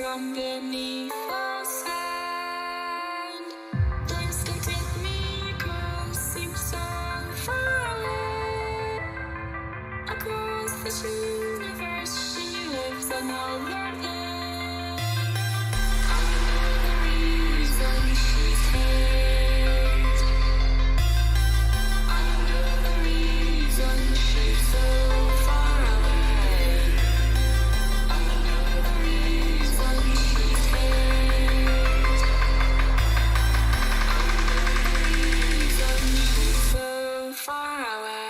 from beneath the sand. Distant miracles seem so far away. Across this universe, she lives another day. I know the reason she's here. I know the reason she's so far away. I know the reason she's here. So far away.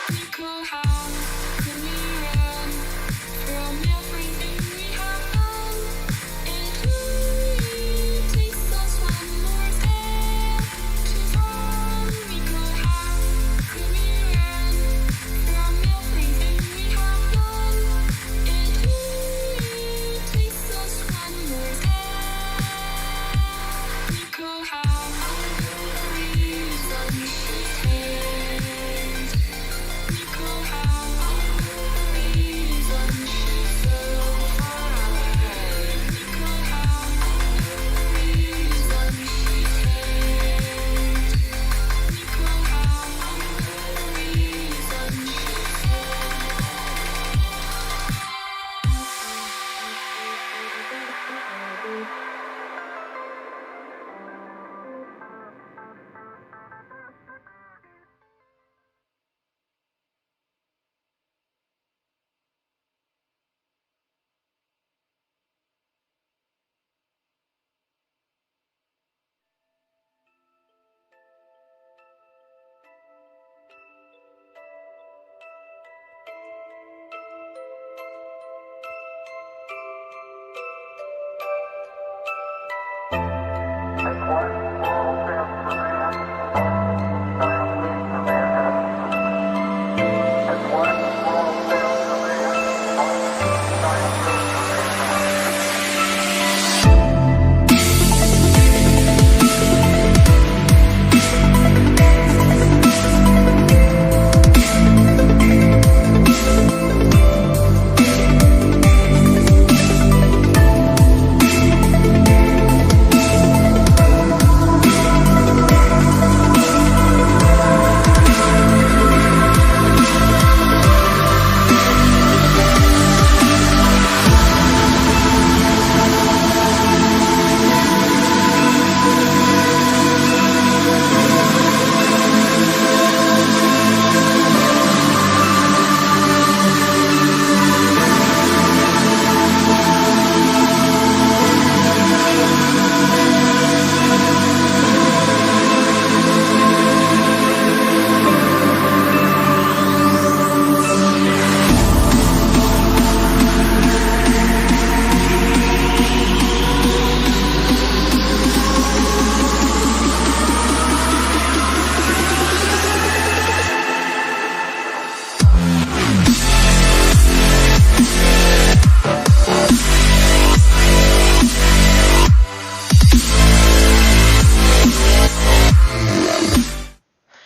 Nico, how can we run from everything we have done? It only takes us one more step to fall. Nico, how can we run from everything we have done? It only takes us one more step. Nico, how the reason she's here. Nico, how the reason she's so far away. Nico, how the reason she's here. Nico, how the reason she's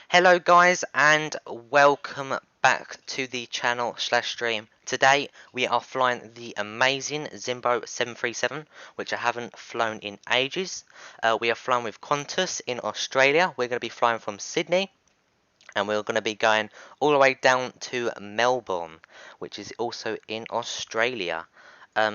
Hello guys, and welcome back to the channel / stream. Today we are flying the amazing Xenviro 737, which I haven't flown in ages. We are flying with Qantas in Australia. We're going to be flying from Sydney, and we're going to be going all the way down to Melbourne, which is also in Australia.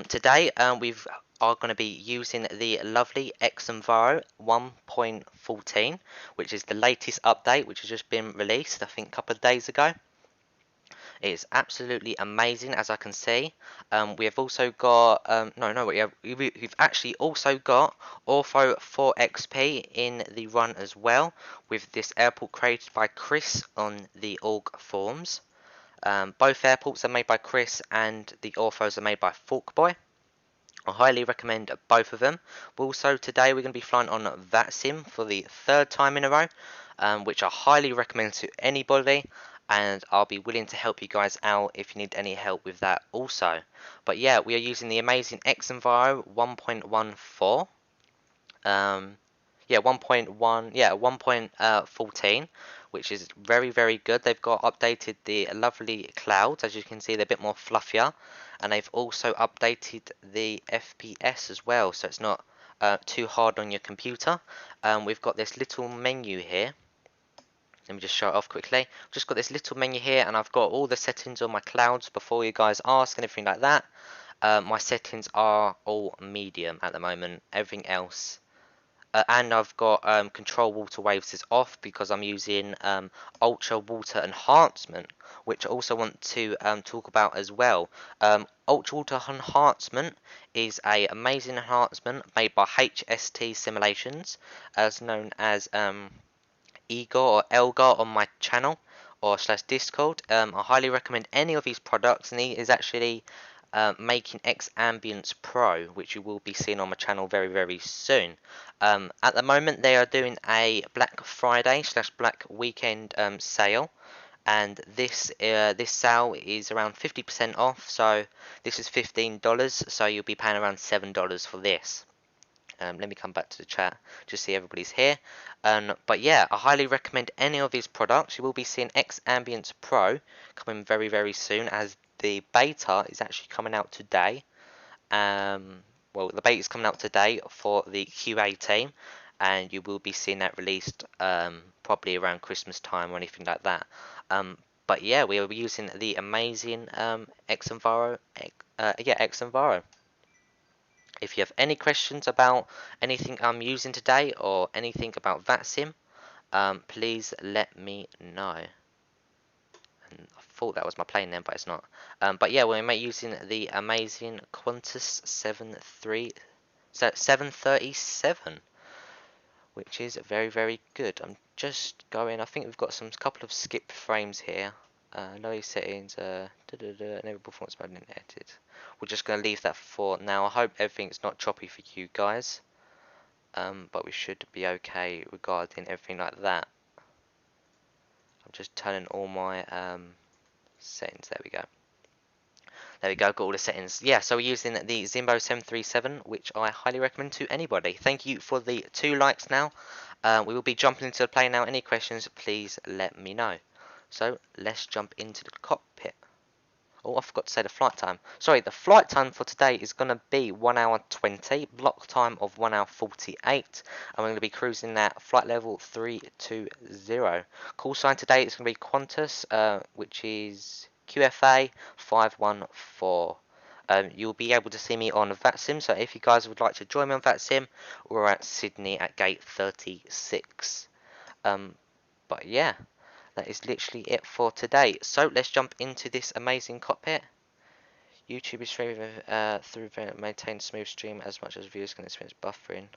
Today we are going to be using the lovely Xenviro 1.14, which is the latest update, which has just been released, I think, a couple of days ago. It's absolutely amazing, as I can see. We have also got we've actually also got Ortho 4XP in the run as well, with this airport created by Chris on the org forums. Both airports are made by Chris, and the Orthos are made by Forkboy. I highly recommend both of them. Also, today we're going to be flying on Vatsim for the third time in a row, which I highly recommend to anybody, and I'll be willing to help you guys out if you need any help with that also. But yeah, we are using the amazing Xenviro 1.14. Yeah, 1.1, yeah, 1.14, which is very good. They've got updated the lovely clouds, as you can see, they're a bit more fluffier, and they've also updated the FPS as well, so it's not too hard on your computer. We've got this little menu here. Let me just show it off quickly. I've just got this little menu here, and I've got all the settings on my clouds before you guys ask and everything like that. My settings are all medium at the moment. Everything else. And I've got control water waves is off because I'm using ultra water enhancement, which I also want to talk about as well. Ultra water enhancement is a amazing enhancement made by HST Simulations, as known as Igor or Elgar on my channel or slash Discord. I highly recommend any of these products, and he is actually making X Ambience Pro, which you will be seeing on my channel very soon. At the moment, they are doing a Black Friday slash Black Weekend sale, and this sale is around 50% off. So this is $15, so you'll be paying around $7 for this. Let me come back to the chat to see everybody's here. But yeah, I highly recommend any of these products. You will be seeing X Ambience Pro coming very soon, as the beta is actually coming out today. Well, the beta is coming out today for the QA team, and you will be seeing that released probably around Christmas time or anything like that. But yeah, we will be using the amazing Xenviro. Xenviro. If you have any questions about anything I'm using today or anything about Vatsim, please let me know. And I thought that was my plane name, but it's not. But yeah, we're using the amazing Qantas 737, which is very good. I'm just going. I think we've got some couple of skip frames here. Low settings, enable performance mode and edit. We're just going to leave that for now. I hope everything's not choppy for you guys. But we should be okay regarding everything like that. I'm just turning all my settings. There we go. There we go, got all the settings. Yeah, so we're using the Xenviro 737, which I highly recommend to anybody. Thank you for the 2 likes now. We will be jumping into the plane now. Any questions, please let me know. So, let's jump into the cockpit. Oh, I forgot to say the flight time. Sorry, the flight time for today is going to be 1 hour 20, block time of 1 hour 48. I'm going to be cruising at flight level 320. Call sign today is going to be Qantas, which is QFA 514. You'll be able to see me on Vatsim, so if you guys would like to join me on Vatsim, we're at Sydney at gate 36. But yeah, that is literally it for today. So let's jump into this amazing cockpit. YouTube is through maintain smooth stream as much as viewers can experience buffering.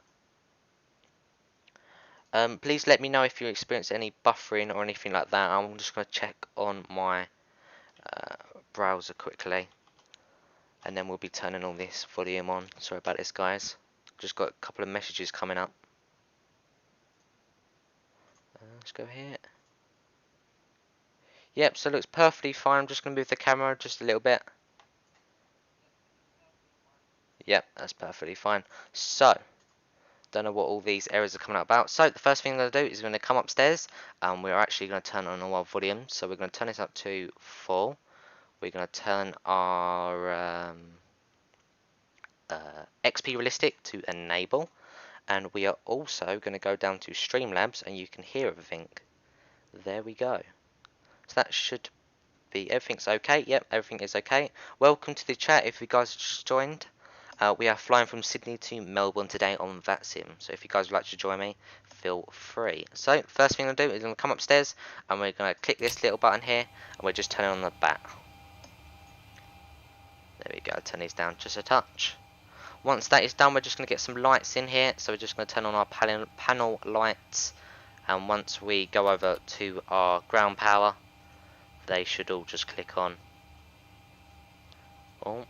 Please let me know if you experience any buffering or anything like that. I'm just going to check on my browser quickly, and then we'll be turning all this volume on. Sorry about this, guys. Just got a couple of messages coming up. Let's go here. Yep, so it looks perfectly fine. I'm just going to move the camera just a little bit. Yep, that's perfectly fine. So, don't know what all these errors are coming out about. So, the first thing I'm going to do is going to come upstairs. We're actually going to turn on all our volume. So, we're going to turn this up to full. We're going to turn our XP Realistic to enable. And we are also going to go down to Streamlabs, and you can hear everything. There we go. So that should be, everything's okay. Yep, everything is okay. Welcome to the chat if you guys have just joined. We are flying from Sydney to Melbourne today on Vatsim, so if you guys would like to join me, feel free. So, first thing I'm going to do is I'm going to come upstairs, and we're going to click this little button here, and we're just turning on the bat. There we go, turn these down just a touch. Once that is done, we're just going to get some lights in here, so we're just going to turn on our panel lights, and once we go over to our ground power, they should all just click on. Oh,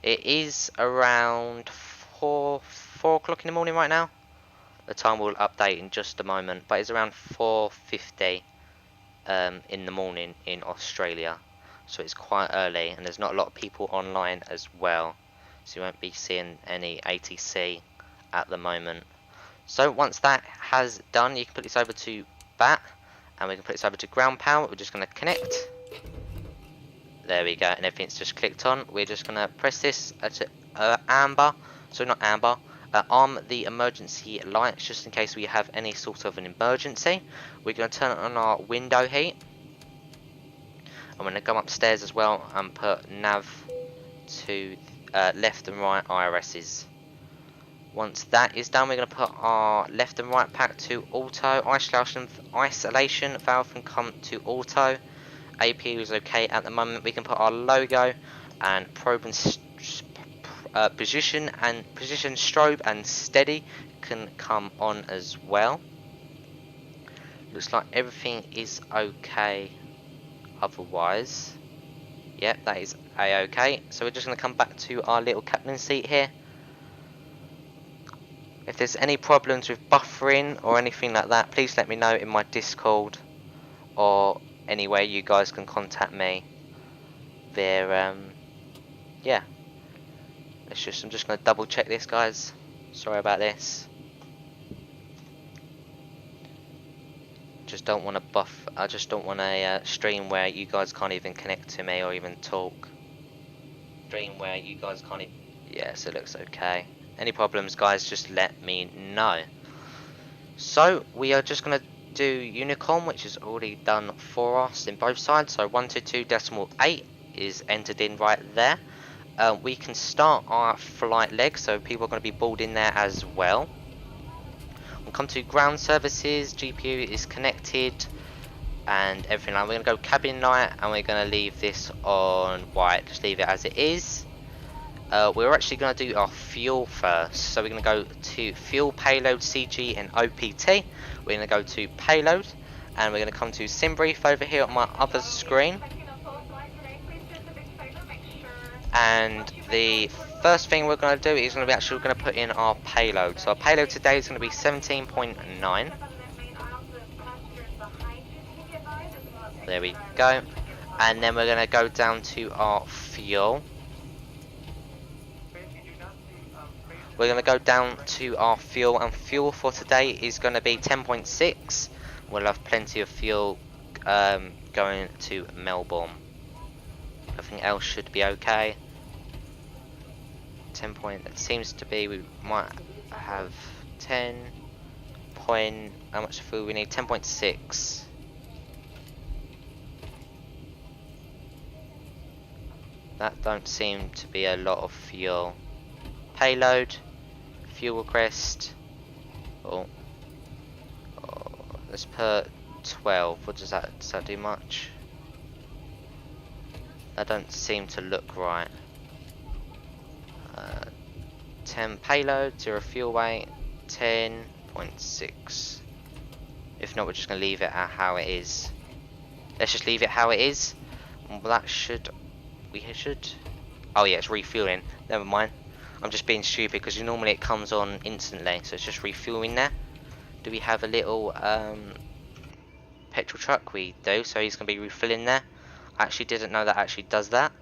it is around 4 o'clock in the morning right now. The time will update in just a moment, but it's around 4:50 in the morning in Australia, so it's quite early, and there's not a lot of people online as well, so you won't be seeing any ATC at the moment. So once that has done, you can put this over to bat, and we can put this over to ground power. We're just going to connect. There we go, and everything's just clicked on. We're just going to press this at amber, so not amber, arm the emergency lights just in case we have any sort of an emergency. We're going to turn on our window heat. I'm going to go upstairs as well and put nav to left and right IRSs. Once that is done, we're going to put our left and right pack to auto. Isolation valve can come to auto. APU is okay at the moment. We can put our logo and probe and position strobe and steady can come on as well. Looks like everything is okay otherwise. Yep, that is a-okay. So we're just going to come back to our little captain seat here. If there's any problems with buffering or anything like that, please let me know in my Discord, or anywhere you guys can contact me. Yeah. I'm just going to double check this, guys. Sorry about this. Just don't want to I just don't want a stream where you guys can't even connect to me or even talk. Stream where you guys can't even... Yes, it looks okay. Any problems, guys, just let me know. So we are just going to do Unicorn, which is already done for us in both sides. So 122.8 is entered in right there. We can start our flight leg, so people are going to be boarding there as well. We'll come to ground services. GPU is connected and everything. We're going to go cabin light, and we're going to leave this on white. Just leave it as it is. We're actually going to do our fuel first, so we're going to go to fuel, payload, CG and OPT. We're going to go to payload, and we're going to come to sim brief over here on my other screen. And the first thing we're going to do is going to be actually going to put in our payload. So our payload today is going to be 17.9. There we go. And then we're going to go down to our fuel. We're going to go down to our fuel, and fuel for today is going to be 10.6. We'll have plenty of fuel going to Melbourne. Everything else should be okay. 10 point, it seems to be, we might have 10 point, how much fuel we need? 10.6. That don't seem to be a lot of fuel. Payload, fuel request. Oh, let's put 12. What does that do much? That don't seem to look right. 10 payload, 0 fuel weight, 10.6. If not, we're just going to leave it at how it is. Let's just leave it how it is. Well, that should... Oh yeah, it's refueling. Never mind. I'm just being stupid because normally it comes on instantly. So it's just refueling there. Do we have a little petrol truck? We do. So he's going to be refilling there. I actually didn't know that actually does that.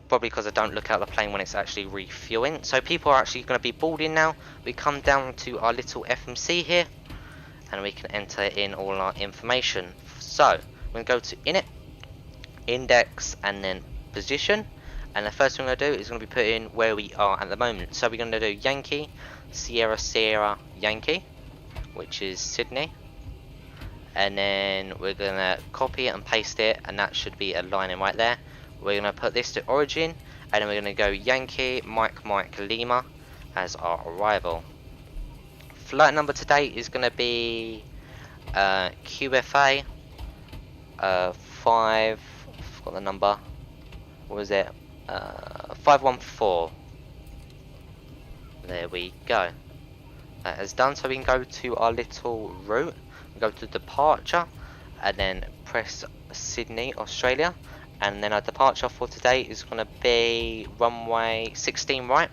Probably because I don't look out the plane when it's actually refueling. So people are actually going to be boarding now. We come down to our little FMC here, and we can enter in all our information. So we're going to go to init, index, and then position. And the first thing we're going to do is going to be putting where we are at the moment. So we're going to do Yankee, Sierra, Sierra, Yankee, which is Sydney. And then we're going to copy it and paste it, and that should be aligning right there. We're going to put this to origin, and then we're going to go Yankee Mike Mike Lima as our arrival. Flight number today is going to be QFA 5. I forgot the number. What was it? 514. There we go. That is done. So we can go to our little route. We go to departure, and then press Sydney, Australia. And then our departure for today is going to be runway 16 right,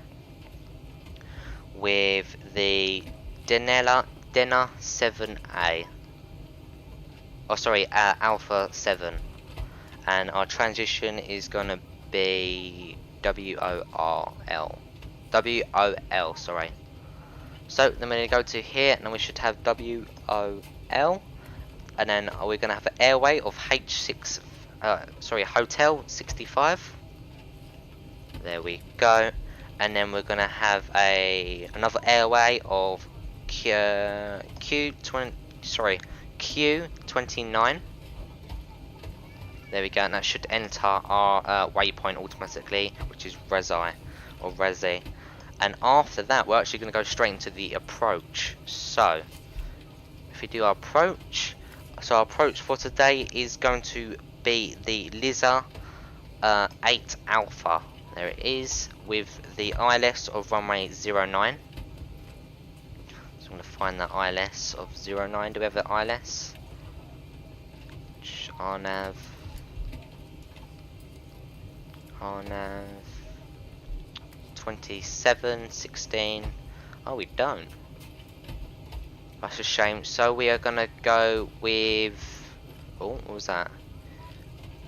with the Denna 7A. Oh, sorry, Alpha 7. And our transition is going to be WOL, sorry. So then we're going to go to here, and then we should have WOL, and then we're going to have an airway of H6, Hotel 65. There we go. And then we're going to have another airway of Q29. There we go, and that should enter our waypoint automatically, which is Rezi. And after that, we're actually going to go straight into the approach. So, if we do our approach, so our approach for today is going to be the Lisa 8 Alpha. There it is, with the ILS of runway 09. So I'm going to find the ILS of 09. Do we have the ILS? RNAV 2716. Oh, we don't. That's a shame. So we are gonna go with. Oh, what was that?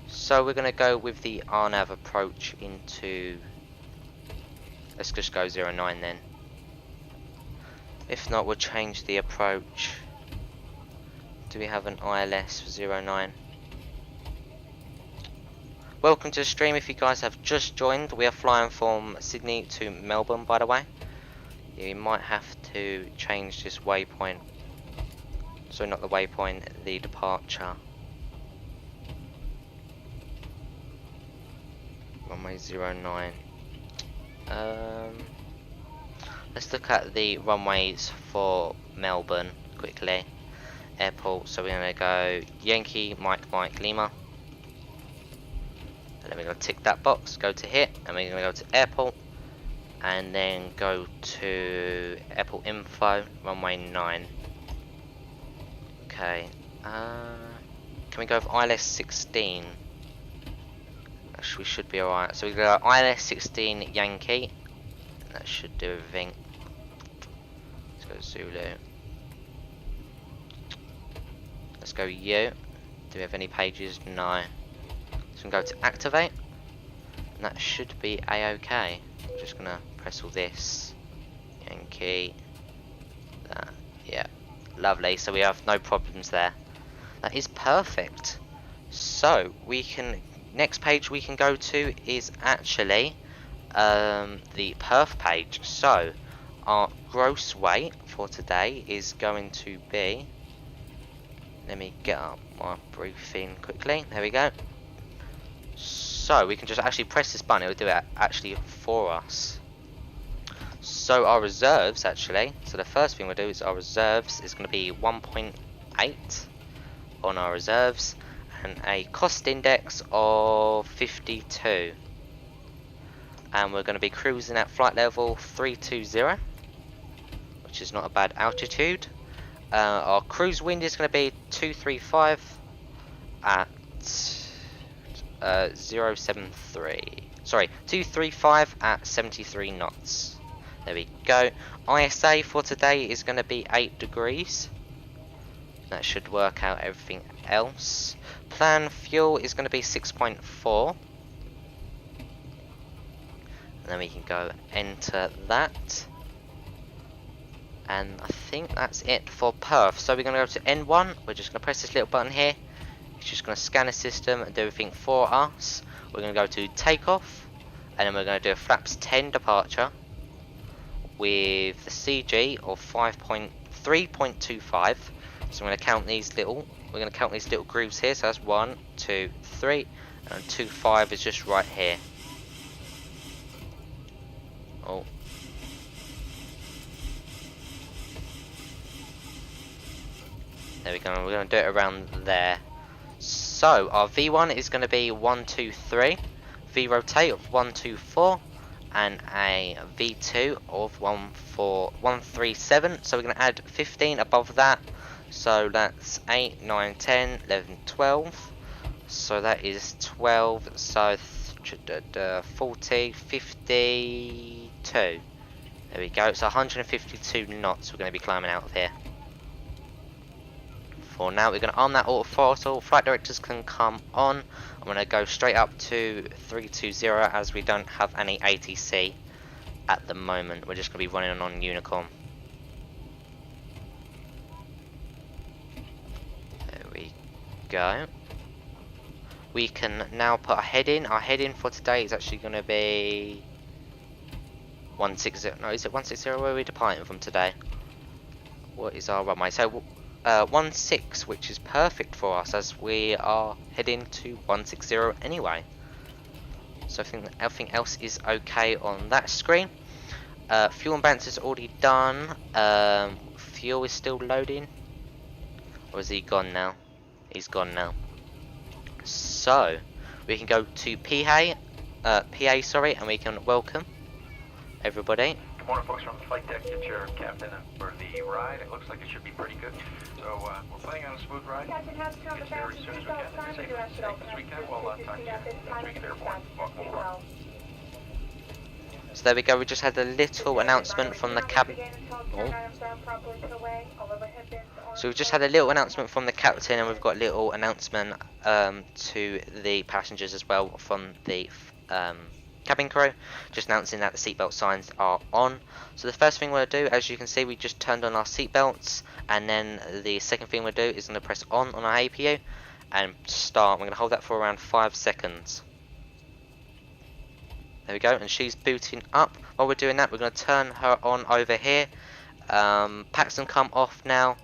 So we're gonna go with the RNAV approach into. Let's just go 09 then. If not, we'll change the approach. Do we have an ILS for 09? Welcome to the stream. If you guys have just joined, we are flying from Sydney to Melbourne, by the way. You might have to change this waypoint. Sorry, not the waypoint, the departure. Runway 09. Let's look at the runways for Melbourne quickly. Airport, so we're going to go Yankee Mike Mike Lima. And then we're going to tick that box, go to here, and we're going to go to airport, and then go to airport info, runway 9. Okay, can we go with ILS 16? Actually, we should be alright. So we go ILS 16 Yankee, that should do everything. Let's go Zulu. Let's go U. Do we have any pages? No. So we can go to activate, and that should be a-okay. I'm just gonna press all this. Yankee. That. Yeah. Lovely. So we have no problems there. That is perfect. So we can. Next page we can go to is actually the perf page. So our gross weight for today is going to be. Let me get up my briefing quickly. There we go. So we can just actually press this button. It will do it actually for us. So our reserves actually. So the first thing we'll do is our reserves is going to be 1.8 on our reserves, and a cost index of 52. And we're going to be cruising at flight level 320, which is not a bad altitude. Our cruise wind is going to be 235 at 235 at 73 knots. There we go. ISA for today is going to be 8 degrees. That should work out everything else. Plan fuel is going to be 6.4. And then we can go enter that. And I think that's it for perf. So we're going to go to N1. We're just going to press this little button here. It's just going to scan the system and do everything for us. We're going to go to takeoff, and then we're going to do a flaps 10 departure with the CG of 3.25. So I'm going to count these little. We're going to count these little grooves here. So that's 1, 2, 3, and 2.5 is just right here. Oh. There we go, we're going to do it around there. So, our V1 is going to be 123, V rotate of 124, and a V2 of 137. So we're going to add 15 above that. So that's 8, 9, 10, 11, 12. So that is 12, so 40, 52. There we go, so 152 knots we're going to be climbing out of here. For now, we're going to arm that auto throttle. Flight directors can come on. I'm going to go straight up to 320 as we don't have any ATC at the moment. We're just going to be running on Unicorn. There we go. We can now put a head in. Our head in for today is actually going to be 160. No, is it 160? Where are we departing from today? What is our runway? So 16, which is perfect for us as we are heading to 160 anyway. So I think that everything else is okay on that screen. Fuel and balance is already done. Fuel is still loading. Or is he gone now? He's gone now. So we can go to PA, sorry, and we can welcome everybody. Good morning, folks, from the flight deck. Get your captain for the ride. It looks like it should be pretty good. So we're planning on a smooth ride. Get there as soon as we can. Safe as we can. We'll talk to you after we get airborne. Welcome aboard. So there we go. We just had a little announcement from the cabin. Oh. So we've just had a little announcement from the captain, and we've got a little announcement to the passengers as well from the cabin crew, just announcing that the seatbelt signs are on. So the first thing we're going to do, as you can see, we just turned on our seatbelts, and then the second thing we'll do is going to press on our APU and start. We're going to hold that for around 5 seconds. There we go, and she's booting up. While we're doing that, we're going to turn her on over here. Paxton come off now,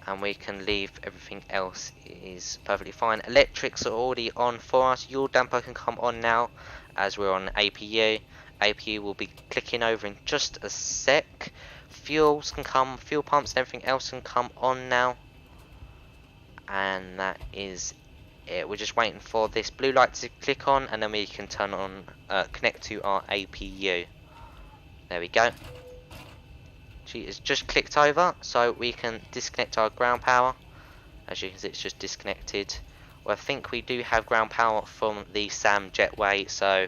and we can leave. Everything else is perfectly fine. Electrics are already on for us. Yaw damper can come on now as we're on APU. APU will be clicking over in just a sec. Fuel pumps and everything else can come on now. And that is it. We're just waiting for this blue light to click on, and then we can turn on, connect to our APU. There we go. She is just clicked over, so we can disconnect our ground power. As you can see, it's just disconnected. Well, I think we do have ground power from the SAM jetway, so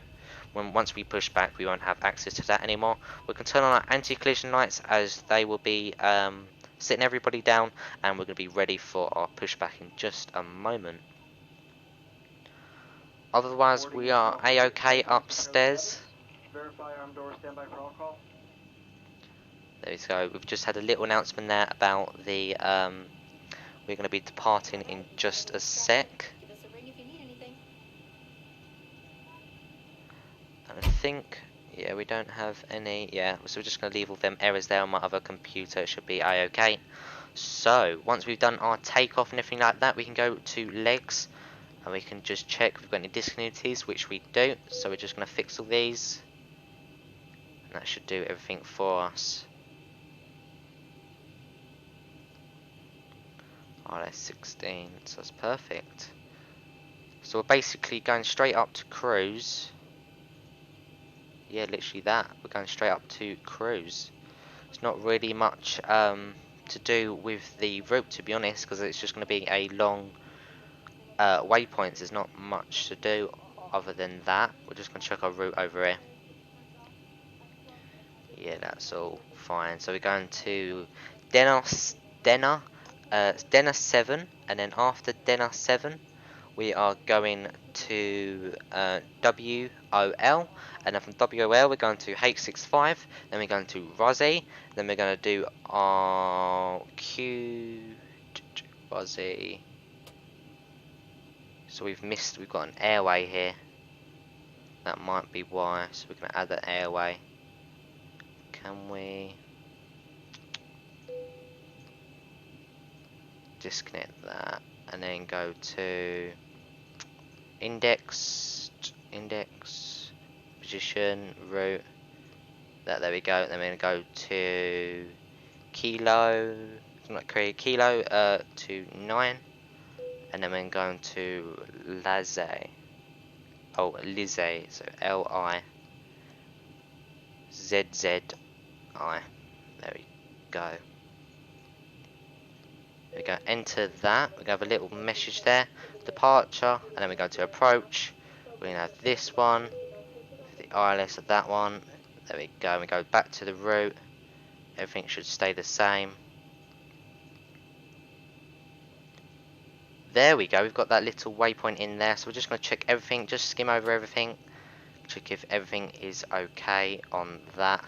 once we push back, we won't have access to that anymore. We can turn on our anti-collision lights as they will be sitting everybody down, and we're going to be ready for our pushback in just a moment. Otherwise, we are A-OK upstairs. Verify arm door, standby for all call. There we go. We've just had a little announcement there about the we're going to be departing in just a sec. Give us a ring if you need anything. And I think, yeah, we don't have any. Yeah, so we're just going to leave all them errors there on my other computer. It should be A-OK. So once we've done our takeoff and everything like that, we can go to legs. And we can just check if we've got any discontinuities, which we do. So we're just going to fix all these. And that should do everything for us. Oh, that's 16, so that's perfect. So we're basically going straight up to cruise. Yeah, literally that. We're going straight up to cruise. It's not really much to do with the route, to be honest, because it's just going to be a long waypoints. There's not much to do other than that. We're just going to check our route over here. Yeah, that's all fine. So we're going to Denner 7, and then after Denner 7 we are going to WOL, and then from WOL we're going to H65, then we're going to Rozzy, then we're going to do our Rozzy. So we've got an airway here. That might be why. So we're going to add that airway. Can we disconnect that and then go to index, position, route. There we go. Then we're going to go to kilo, not kilo, to 9. And then we're going to Lize. Oh, Lize. So LIZZI. There we go. We go enter that. We have a little message there. Departure. And then we go to approach. We're going to have this one. The ILS of that one. There we go. And we go back to the route. Everything should stay the same. There we go. We've got that little waypoint in there. So we're just going to check everything. Just skim over everything. Check if everything is okay on that.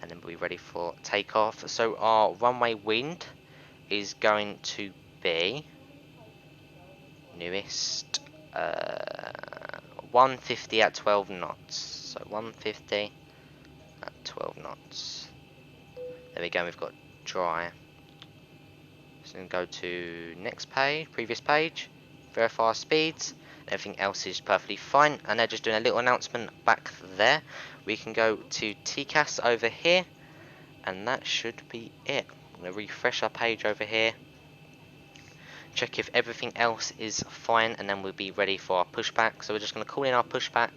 And then we'll be ready for takeoff. So our runway wind is going to be newest 150 at 12 knots. So 150 at 12 knots. There we go. We've got dry. So we can go to next page, previous page, verify our speeds. Everything else is perfectly fine. And they're just doing a little announcement back there. We can go to TCAS over here, and that should be it. I'm going to refresh our page over here, check if everything else is fine, and then we'll be ready for our pushback. So we're just going to call in our pushback.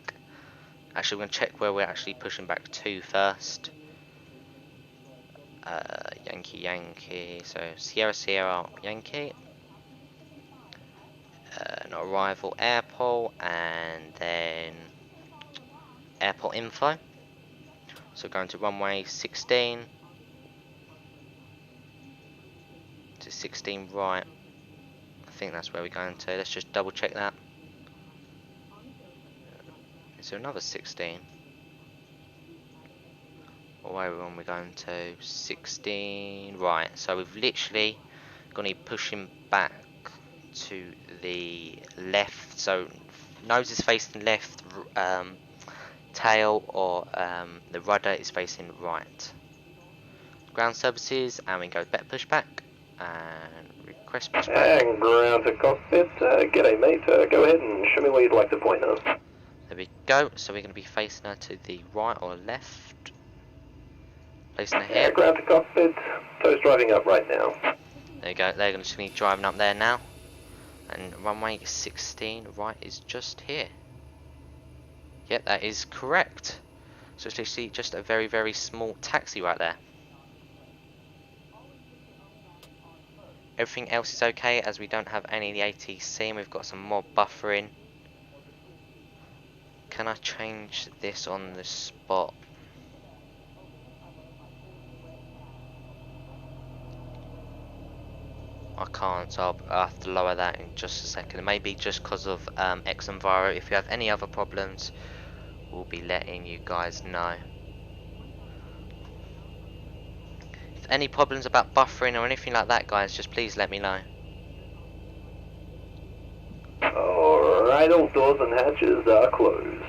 Actually, we're going to check where we're actually pushing back to first. Yankee, so Sierra Yankee. An arrival airport, and then airport info. So going to runway 16 to 16 right. I think that's where we're going to. Let's just double check that. Is there another 16? Or where are we going to? 16 right. So we've literally going to be pushing back to the left. So nose is facing left, tail or the rudder is facing right. Ground services, and we go back pushback and request pushback. And ground to cockpit. G'day mate, go ahead and show me where you'd like to point us. There we go. So we're going to be facing her to the right or left. Placing her here. Ground to cockpit. Toast driving up right now. There you go. They're going to be driving up there now. And runway 16 right is just here. Yep, that is correct. So it's literally just a very, very small taxi right there. Everything else is okay, as we don't have any of the ATC, and we've got some more buffering. Can I change this on the spot? I can't, so I'll have to lower that in just a second. Maybe just because of Xenviro. If you have any other problems, we'll be letting you guys know. If any problems about buffering or anything like that, guys, just please let me know. Alright, all doors and hatches are closed.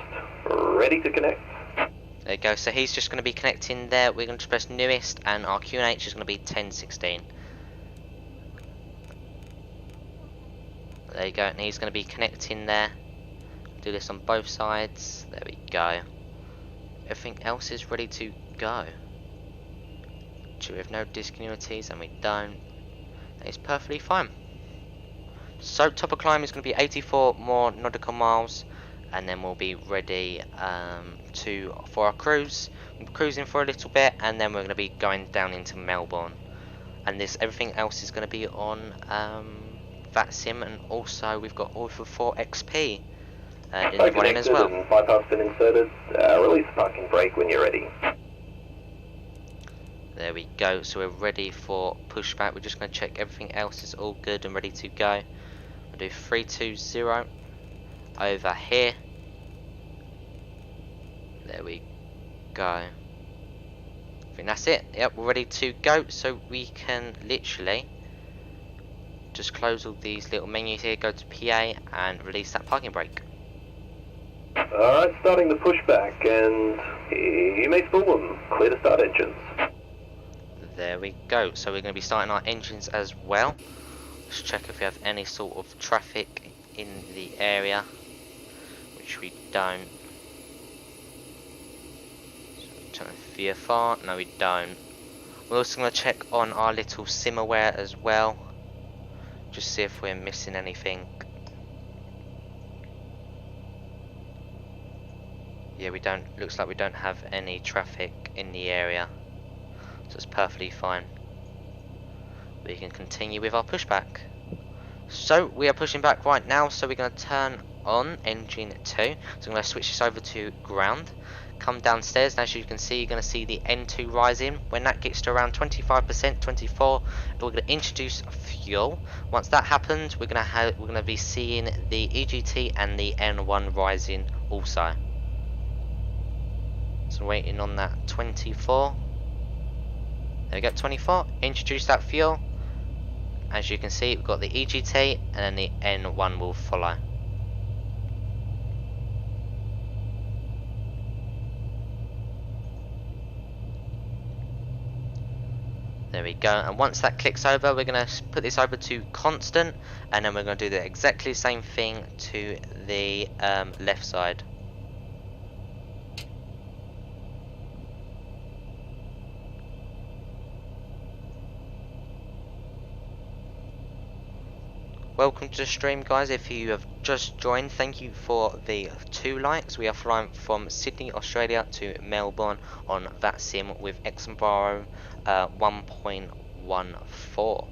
Ready to connect. There you go. So he's just going to be connecting there. We're going to press newest, and our QNH is going to be 1016. There you go, and he's going to be connecting there. Do this on both sides. There we go. Everything else is ready to go. We have no discontinuities, and we don't. That is perfectly fine. So top of climb is going to be 84 more nautical miles, and then we'll be ready for our cruise. We'll be cruising for a little bit, and then we're going to be going down into Melbourne. And everything else is going to be on Vatsim, and also we've got Orpha 4 XP in the running as well. Bypass been inserted. Release the parking brake when you're ready. There we go. So we're ready for pushback. We're just going to check everything else is all good and ready to go. We'll do 320 over here. There we go. I think that's it. Yep, we're ready to go. So we can literally just close all these little menus here, go to PA and release that parking brake. Alright, starting the pushback, and you may spool them. Clear to start engines. There we go. So we're going to be starting our engines as well. Let's check if we have any sort of traffic in the area, which we don't. So, turn VFR, no we don't. We're also going to check on our little simware as well, just see if we're missing anything. Yeah, we don't, looks like we don't have any traffic in the area, so it's perfectly fine. We can continue with our pushback. So we are pushing back right now, so we're going to turn on engine 2. So I'm going to switch this over to ground, come downstairs, and as you can see, you're going to see the N2 rising. When that gets to around 25%, 24, we're going to introduce fuel. Once that happens, we're going to be seeing the EGT and the N1 rising also. So waiting on that 24. There we go, 24. Introduce that fuel. As you can see, we've got the EGT and then the N1 will follow. There we go, and once that clicks over, we're going to put this over to constant, and then we're going to do the exactly same thing to the left side. Welcome to the stream, guys. If you have just joined, thank you for the 2 likes. We are flying from Sydney, Australia to Melbourne on Vatsim with Xenviro 1.14.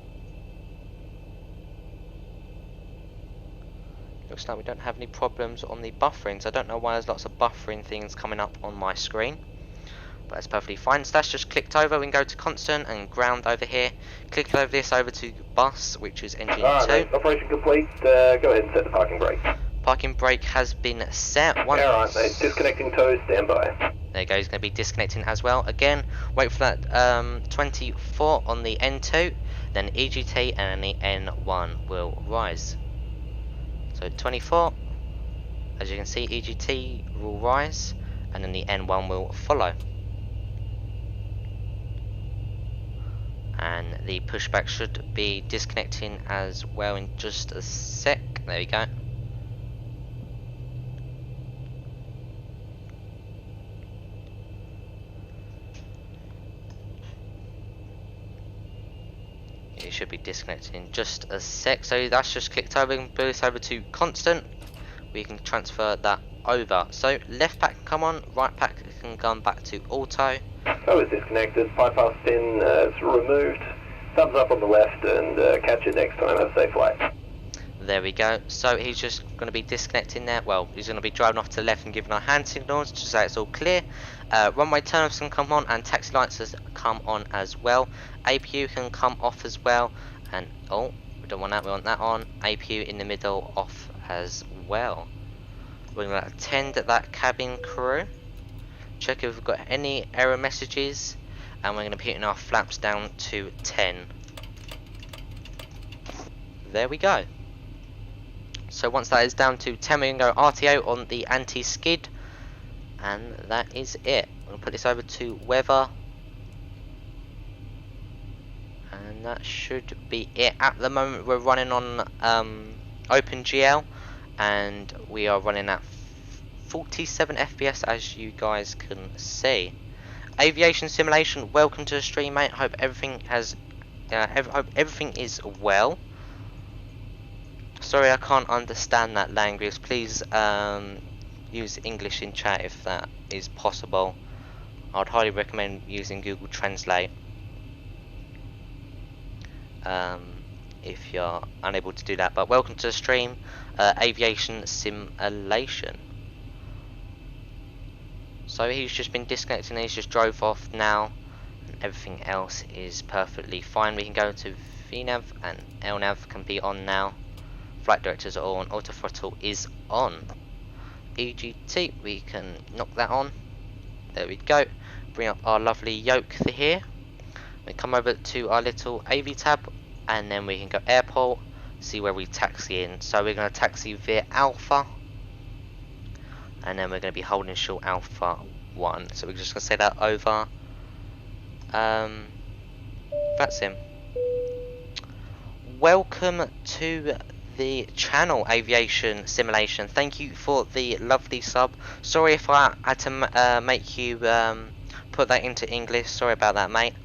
Looks like we don't have any problems on the buffering, so I don't know why there's lots of buffering things coming up on my screen. But that's perfectly fine. So that's just clicked over. We can go to constant and ground over here. Click over this over to bus, which is engine 2. Operation complete. Go ahead and set the parking brake. Parking brake has been set. Alright, mate. Disconnecting tow, stand by. There you go, he's going to be disconnecting as well. Again, wait for that 24 on the N2, then EGT and the N1 will rise. So 24, as you can see, EGT will rise, and then the N1 will follow. And the pushback should be disconnecting as well in just a sec. There we go. It should be disconnecting in just a sec. So that's just clicked over. We can put this over to constant. We can transfer that over. So left pack can come on, right pack can come back to auto. Tow is disconnected, 5 past 10, it's removed. Thumbs up on the left and catch it next time. Have a safe flight. There we go. So he's just going to be disconnecting there. Well, he's going to be driving off to the left and giving our hand signals to say it's all clear. Runway turn-offs can come on and taxi lights has come on as well. APU can come off as well. And oh, we don't want that. We want that on. APU in the middle off as well. We're going to attend that cabin crew. Check if we've got any error messages. And we're going to be hitting our flaps down to 10. There we go. So once that is down to 10, we can go RTO on the anti-skid, and that is it. We'll put this over to weather, and that should be it. At the moment we're running on OpenGL, and we are running at 47 FPS as you guys can see. Aviation simulation, welcome to the stream, mate. Hope everything has hope everything is well. Sorry I can't understand that language. Please use English in chat if that is possible. I'd highly recommend using Google Translate if you're unable to do that. But welcome to the stream, aviation simulation. So he's just been disconnecting, he's just drove off now, and everything else is perfectly fine. We can go to VNav and LNav can be on now. Flight directors are on, auto throttle is on. EGT, we can knock that on. There we go. Bring up our lovely yoke here. We come over to our little AV tab, and then we can go airport, see where we taxi in. So we're going to taxi via Alpha, and then we're going to be holding short Alpha 1. So we're just going to say that over Vatsim. Welcome to the channel, Aviation Simulation. Thank you for the lovely sub. Sorry if I had to make you put that into English. Sorry about that, mate.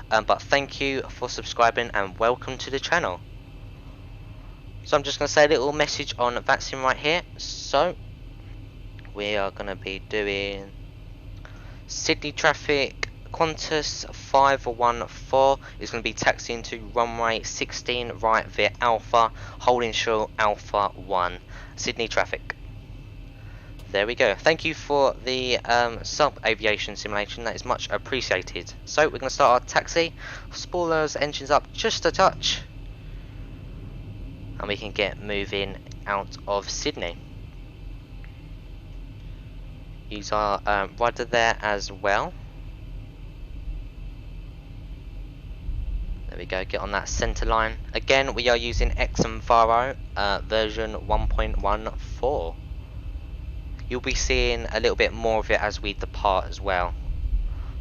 But thank you for subscribing and welcome to the channel. So I'm just going to say a little message on Vatsim right here. So we are going to be doing Sydney traffic. Qantas 514 is going to be taxiing to runway 16 right via Alpha, holding short Alpha 1. Sydney traffic. There we go. Thank you for the sub, Aviation Simulation. That is much appreciated. So we're going to start our taxi. Spool those engines up just a touch, and we can get moving out of Sydney. Use our rudder there as well. There we go, get on that centre line. Again, we are using Xenviro version 1.14. You'll be seeing a little bit more of it as we depart as well.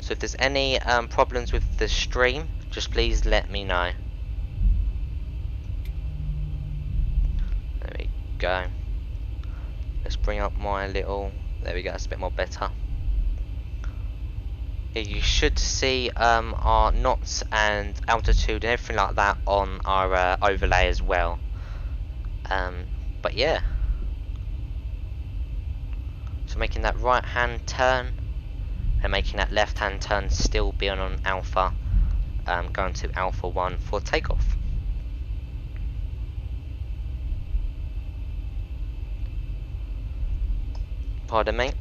So if there's any problems with the stream, just please let me know. There we go. Let's bring up my little... There we go, that's a bit more better. Yeah, you should see our knots and altitude and everything like that on our overlay as well. But yeah. So making that right hand turn and making that left hand turn, still being on Alpha, going to Alpha 1 for takeoff. Pardon me.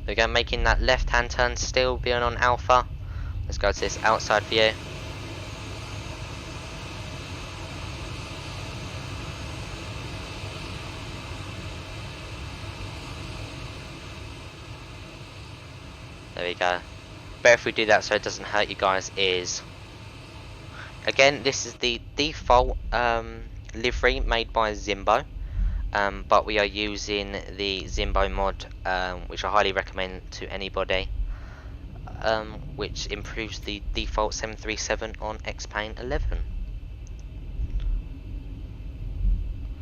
There we go, making that left hand turn, still being on Alpha. Let's go to this outside view. There we go. Better if we do that so it doesn't hurt you guys' ears. Again, this is the default livery made by Zimbo. But we are using the Zimbo mod, which I highly recommend to anybody, which improves the default 737 on X-Plane 11.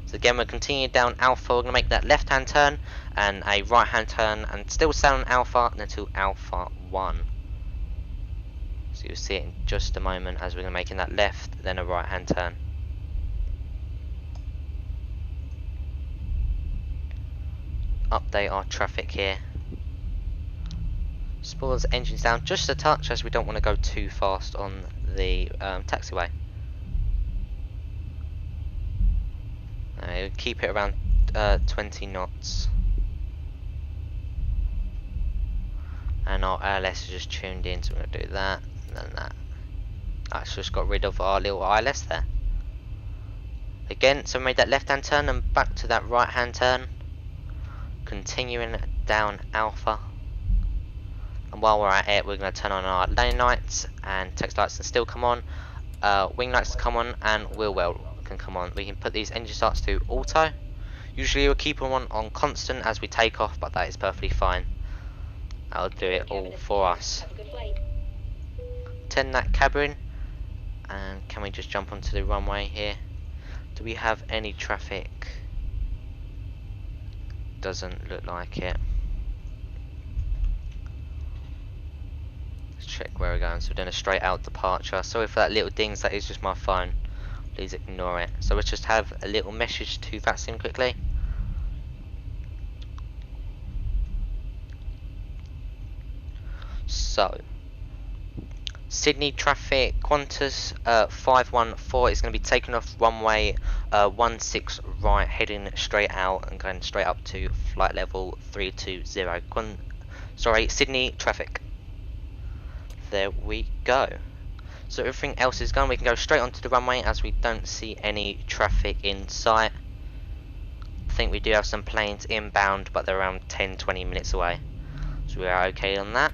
So again, we're continuing down Alpha. We're going to make that left hand turn and a right hand turn and still stay on Alpha until Alpha 1. So you'll see it in just a moment as we're going to making that left, then a right hand turn. Update our traffic here. Spool those engines down just a touch as we don't want to go too fast on the taxiway. Keep it around 20 knots. And our ILS is just tuned in, so we're going to do that and then that. That's just got rid of our little ILS there. Again, so we made that left hand turn and back to that right hand turn. Continuing down Alpha, and while we're at it, we're going to turn on our lane lights and text lights and still come on, wing lights come on, and wheel well can come on. We can put these engine starts to auto. Usually we'll keep them on constant as we take off, but that is perfectly fine. That'll do it all for us. Turn that cabin, and can we just jump onto the runway here? Do we have any traffic? Doesn't look like it. Let's check where we're going. So we're doing a straight out departure. Sorry for that little dings, that is just my phone. Please ignore it. So let's just have a little message to Vatsim quickly. So Sydney traffic, Qantas 514 is going to be taking off runway 16 right, heading straight out and going straight up to flight level 320. Sydney traffic. There we go. So everything else is gone. We can go straight onto the runway as we don't see any traffic in sight. I think we do have some planes inbound, but they're around 10-20 minutes away, so we are okay on that.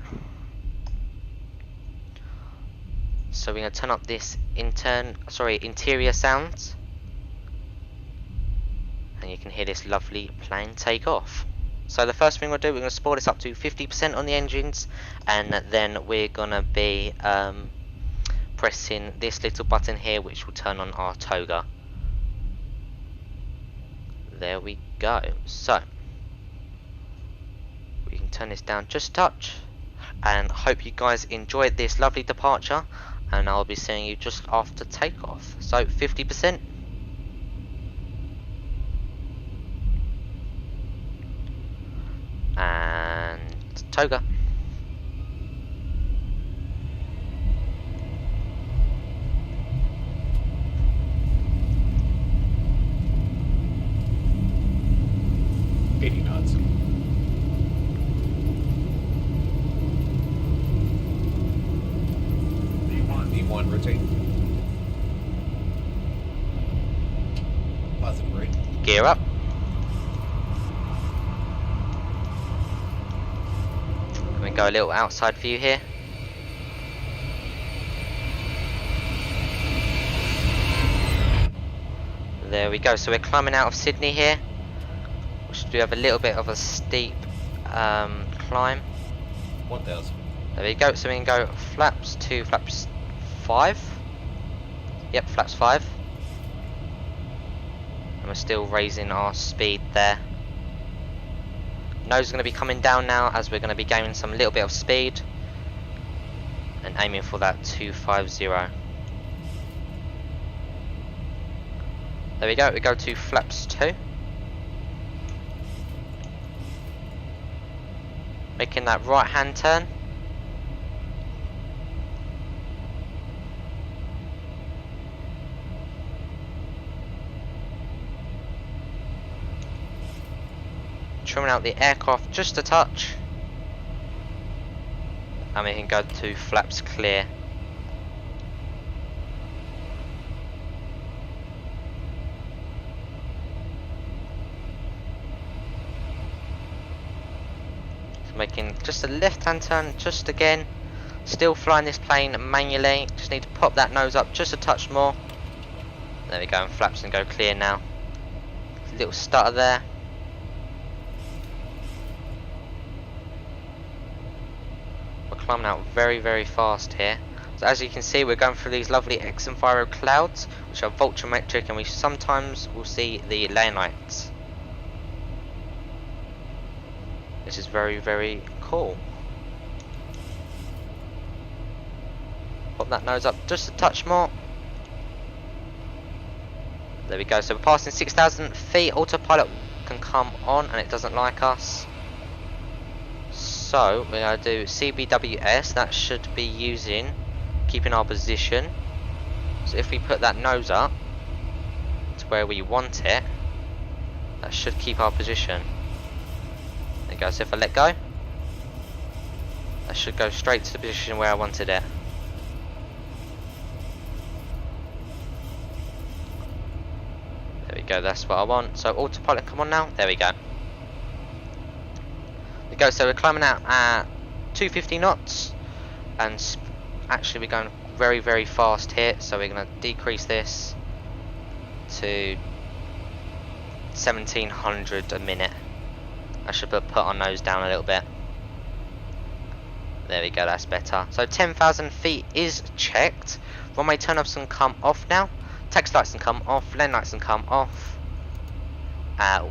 So we're going to turn up this interior sounds, and you can hear this lovely plane take off. So the first thing we'll do, we're going to spool this up to 50% on the engines, and then we're going to be pressing this little button here, which will turn on our toga. There we go. So we can turn this down just a touch, and hope you guys enjoyed this lovely departure, and I'll be seeing you just after takeoff. So 50%. And toga. V1, rotate. Positive rate. Gear up. We go a little outside view here. There we go. So we're climbing out of Sydney here. We do have a little bit of a steep climb. 1000. There we go. So we can go flaps to flaps 5. Yep, flaps 5. And we're still raising our speed there. Nose is going to be coming down now as we're going to be gaining some little bit of speed and aiming for that 250. There we go. We go to flaps 2. Making that right hand turn. Trimming out the aircraft just a touch, and we can go to flaps clear. So making just a left hand turn just again, still flying this plane manually, just need to pop that nose up just a touch more. There we go, and flaps and go clear now. Little stutter there. Climbing out very fast here. So as you can see, we're going through these lovely Xenviro clouds, which are volumetric, and we sometimes will see the lane lights. This is very cool. Pop that nose up just a touch more. There we go. So we're passing 6,000 feet. Autopilot can come on, and it doesn't like us. So we're going to do CBWS. That should be keeping our position. So if we put that nose up to where we want it, that should keep our position. There you go. So if I let go, that should go straight to the position where I wanted it. There we go. That's what I want. So autopilot, come on now. There we go. So we're climbing out at 250 knots, and actually we're going very fast here, so we're going to decrease this to 1700 a minute. I should put our nose down a little bit. There we go, that's better. So 10,000 feet is checked. Runway turn-offs can come off now. Taxi lights can come off, lane lights can come off.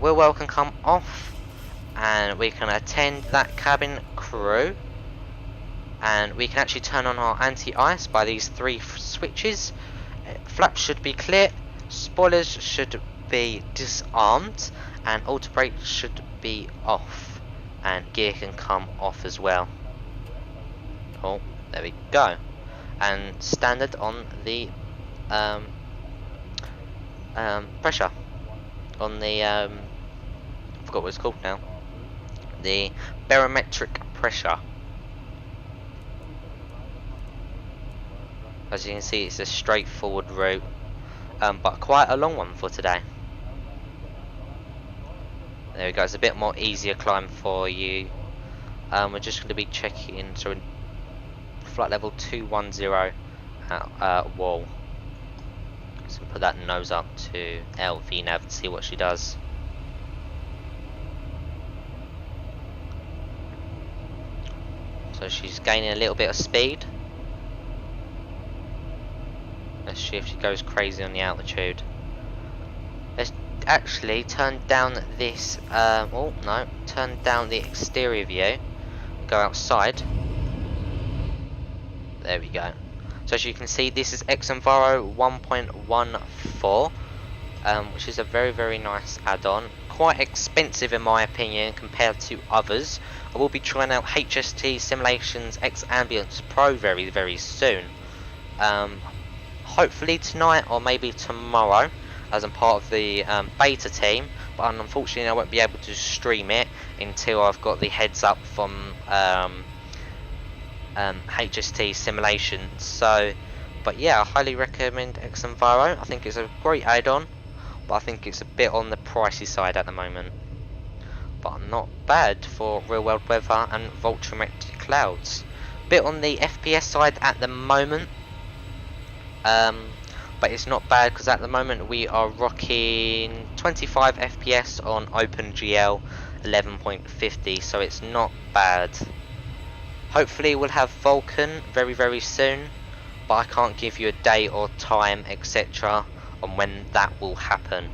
Wheel well can come off. And we can attend that cabin crew, and we can actually turn on our anti-ice by these 3 switches. Flaps should be clear, spoilers should be disarmed, and auto brake should be off, and gear can come off as well. Oh, there we go. And standard on the pressure on the I forgot what it's called now. The barometric pressure. As you can see, it's a straightforward route, but quite a long one for today. There we go, it's a bit more easier climb for you. We're just going to be checking, so in flight level 210 at wall. So put that nose up to LV nav and see what she does. So she's gaining a little bit of speed. especially if she goes crazy on the altitude. Let's actually turn down this, oh no, turn down the exterior view, go outside. There we go. So as you can see, this is Xenviro 1.14, which is a very nice add-on. Quite expensive in my opinion compared to others. I will be trying out HST Simulations X Ambience Pro very soon. Hopefully tonight or maybe tomorrow, as I'm part of the beta team, but unfortunately I won't be able to stream it until I've got the heads up from HST Simulations. So, but yeah, I highly recommend Xenviro. I think it's a great add-on, but I think it's a bit on the pricey side at the moment. But not bad for real world weather and volumetric clouds. Bit on the FPS side at the moment. But it's not bad because at the moment we are rocking 25 FPS on OpenGL 11.50, so it's not bad. Hopefully we'll have Vulkan very soon, but I can't give you a date or time etc. on when that will happen.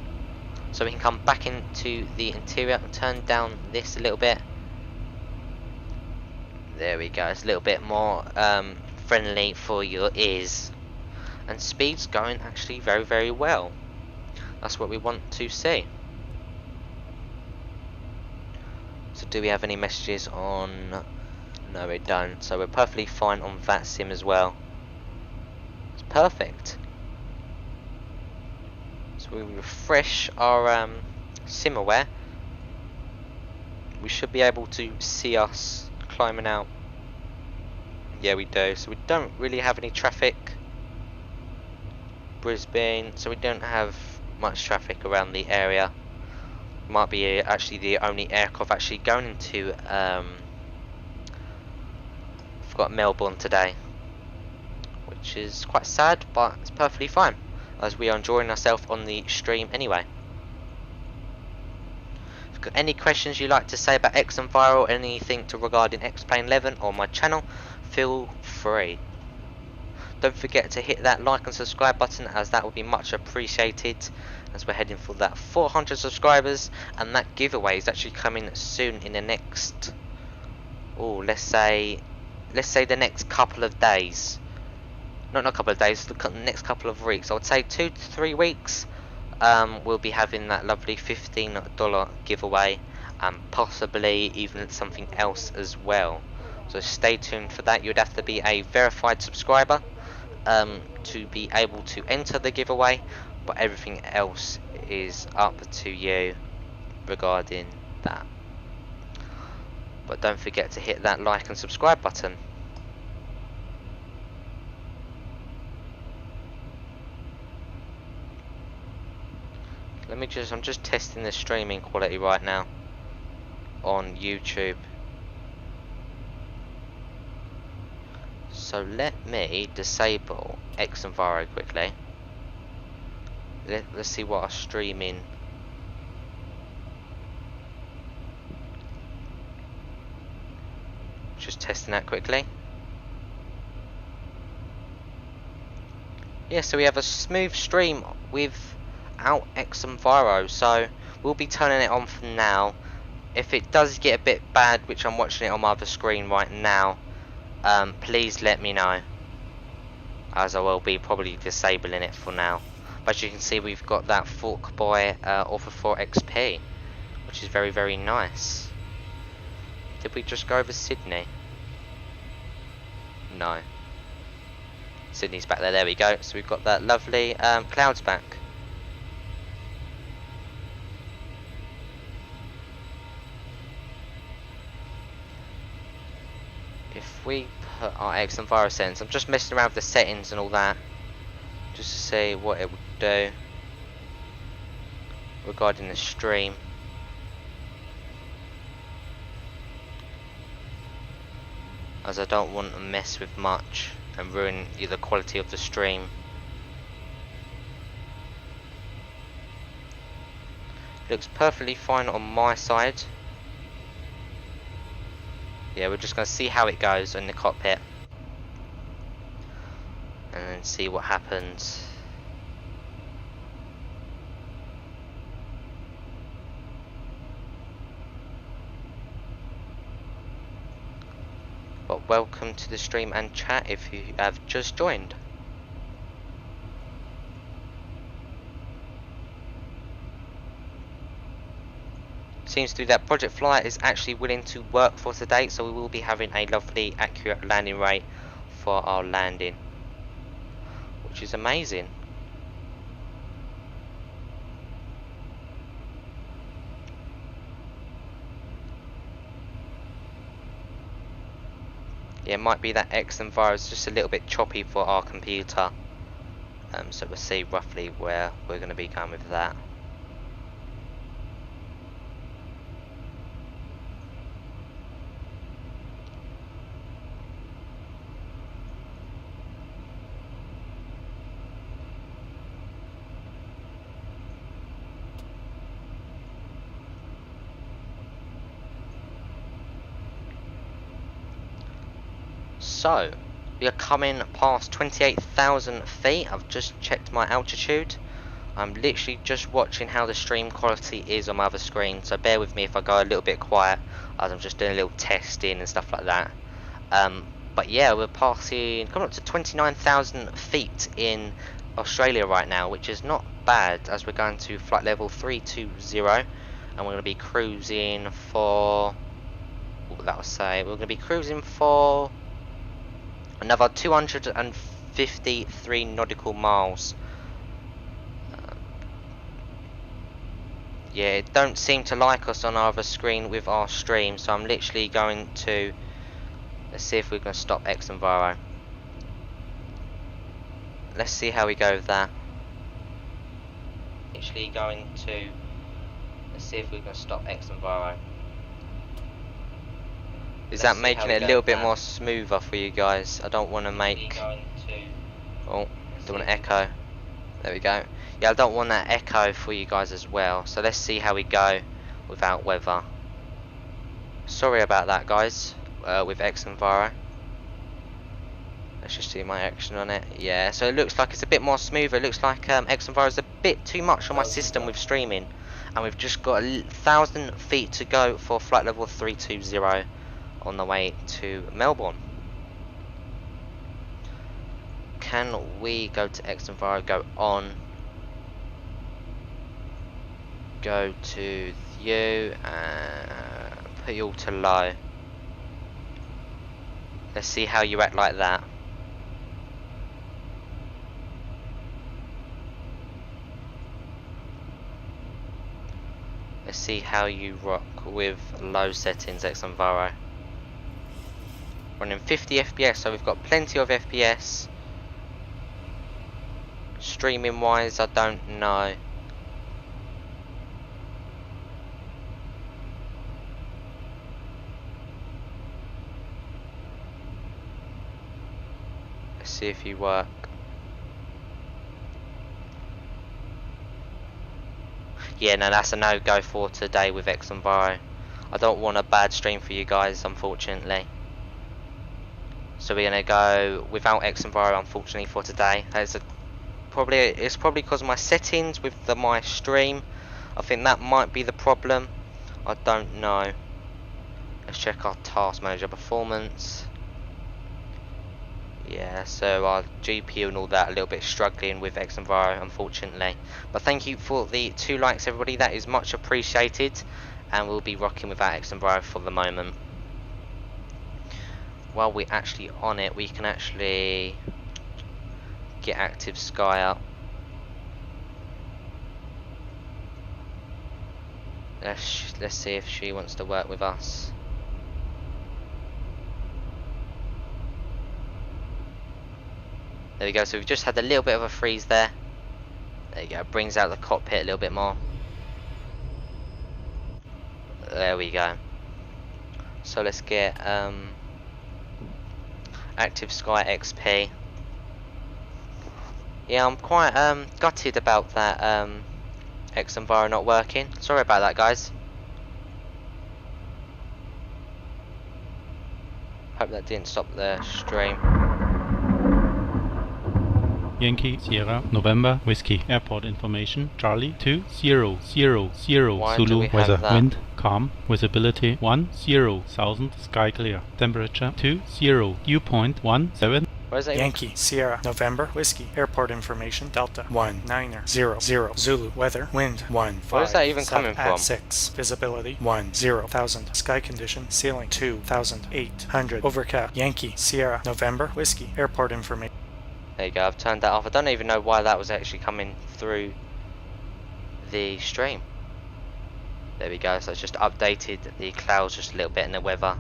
So we can come back into the interior and turn down this a little bit. There we go, it's a little bit more friendly for your ears. And speed's going actually very well. That's what we want to see. So do we have any messages on... No, we don't. So we're perfectly fine on Vatsim as well. It's perfect. So we refresh our SimAware. We should be able to see us climbing out. Yeah, we do. So we don't really have any traffic. Brisbane, so we don't have much traffic around the area. Might be actually the only aircraft actually going into forgot Melbourne today, which is quite sad, but it's perfectly fine as we are enjoying ourselves on the stream anyway. If you've got any questions you'd like to say about Xenviro or anything to regarding X-Plane 11 or my channel, feel free. Don't forget to hit that like and subscribe button, as that would be much appreciated, as we're heading for that 400 subscribers, and that giveaway is actually coming soon in the next, let's say the next couple of days. Not a couple of days, the next couple of weeks. I would say 2 to 3 weeks. We'll be having that lovely $15 giveaway, and possibly even something else as well. So stay tuned for that. You'd have to be a verified subscriber to be able to enter the giveaway, but everything else is up to you regarding that. But don't forget to hit that like and subscribe button. I'm just testing the streaming quality right now on YouTube. So let me disable Xenviro quickly. Let's see what our streaming. Just testing that quickly. Yeah, so we have a smooth stream without Xenviro, so we'll be turning it on for now. If it does get a bit bad, which I'm watching it on my other screen right now, please let me know, as I will be probably disabling it for now. But as you can see, we've got that fork by Alpha 4 XP, which is very nice. Did we just go over Sydney? No. Sydney's back there. There we go. So we've got that lovely clouds back. If we put our Xenviro settings, I'm just messing around with the settings and all that, just to see what it would do regarding the stream. As I don't want to mess with much and ruin the quality of the stream. Looks perfectly fine on my side. Yeah, we're just going to see how it goes in the cockpit, and then see what happens. But welcome to the stream and chat if you have just joined. Seems to be that Project Flyer is actually willing to work for today, so we will be having a lovely accurate landing rate for our landing, which is amazing. Yeah, it might be that Xenviro is just a little bit choppy for our computer, so we'll see roughly where we're going to be going with that. So, we are coming past 28,000 feet. I've just checked my altitude. I'm literally just watching how the stream quality is on my other screen, so bear with me if I go a little bit quiet, as I'm just doing a little testing and stuff like that. But yeah, we're coming up to 29,000 feet in Australia right now, which is not bad, as we're going to flight level 320, and we're going to be cruising for, what would that say, we're going to be cruising for another 253 nautical miles. Yeah, it don't seem to like us on our other screen with our stream, so I'm literally going to, let's see if we can stop Xenviro. Let's see how we go with that. Literally going to, let's see if we can stop Xenviro. Is that making it a little bit more smoother for you guys? I don't want to make, oh, don't want to echo. There we go. Yeah, I don't want that echo for you guys as well. So let's see how we go without weather. Sorry about that, guys, with Xenviro. Let's just see my action on it. Yeah, so it looks like it's a bit more smoother. It looks like Xenviro is a bit too much on my system with streaming. And we've just got 1,000 feet to go for flight level 320 on the way to Melbourne. Can we go to Xenviro, go on, go to view, and put you all to low. Let's see how you act like that. Let's see how you rock with low settings, Xenviro. Running 50 FPS, so we've got plenty of FPS. Streaming wise, I don't know. Let's see if you work. Yeah, no, that's a no-go for today with Xenviro. I don't want a bad stream for you guys, unfortunately. So we're gonna go without Xenviro, unfortunately, for today. It's probably because of my settings with my stream. I think that might be the problem. I don't know. Let's check our task manager performance. Yeah, so our GPU and all that a little bit struggling with Xenviro, unfortunately. But thank you for the 2 likes, everybody. That is much appreciated, and we'll be rocking without Xenviro for the moment. While we're actually on it, we can actually get Active Sky up. Let's see if she wants to work with us. There we go, so we've just had a little bit of a freeze there. There you go, brings out the cockpit a little bit more. There we go. So let's get Active Sky XP. Yeah, I'm quite gutted about that Xenviro not working. Sorry about that, guys. Hope that didn't stop the stream. Yankee Sierra November Whiskey. Airport information Charlie 2000 Why do we Zulu have weather. that? Wind calm. Visibility 10,000. Sky clear. Temperature 20. Dew point 17. Where's that? Yankee Sierra November Whiskey. Airport information Delta 1900 Zulu weather. Wind 15. Where's that even coming at from? 6. Visibility 10,000. Sky condition ceiling 2,800. Overcast. Yankee Sierra November Whiskey. Airport information. There you go, I've turned that off. I don't even know why that was actually coming through the stream. There we go, so it's just updated the clouds just a little bit and the weather.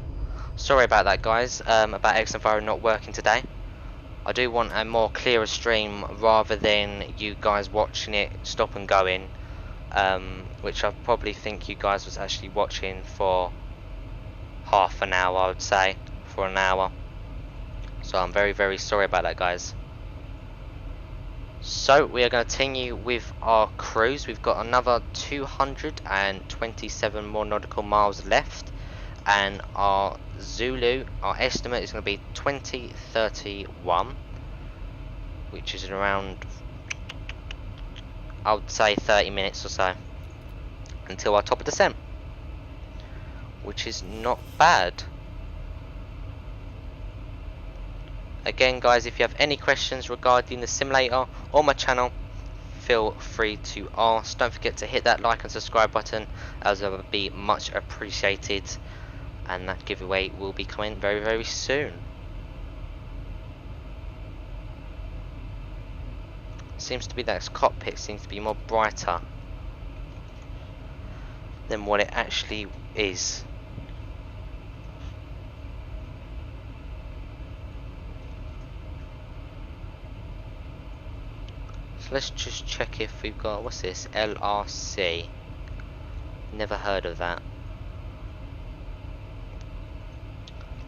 Sorry about that, guys, about Xenviro not working today. I do want a more clearer stream rather than you guys watching it stop and going, which I probably think you guys was actually watching for half an hour, I would say, for an hour. So I'm very, very sorry about that, guys. So we are going to continue with our cruise. We've got another 227 more nautical miles left, and our Zulu, our estimate is going to be 2031, which is around, I would say, 30 minutes or so until our top of descent, which is not bad. Again, guys, if you have any questions regarding the simulator or my channel, feel free to ask. Don't forget to hit that like and subscribe button, as it would be much appreciated. And that giveaway will be coming very, very soon. Seems to be that cockpit seems to be more brighter than what it actually is. So let's just check if we've got, what's this, LRC. Never heard of that.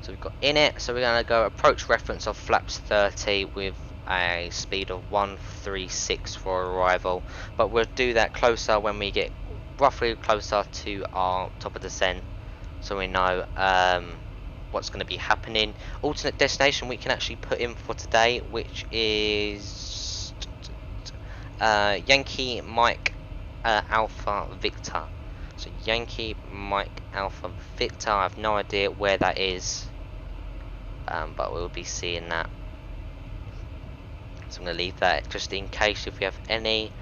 So we've got in it, so we're going to go approach reference of flaps 30 with a speed of 136 for arrival, but we'll do that closer when we get roughly closer to our top of descent, so we know what's going to be happening. Alternate destination we can actually put in for today, which is Yankee Mike Alpha Victor. So Yankee Mike Alpha Victor, I have no idea where that is, but we'll be seeing that. So I'm going to leave that just in case if we have any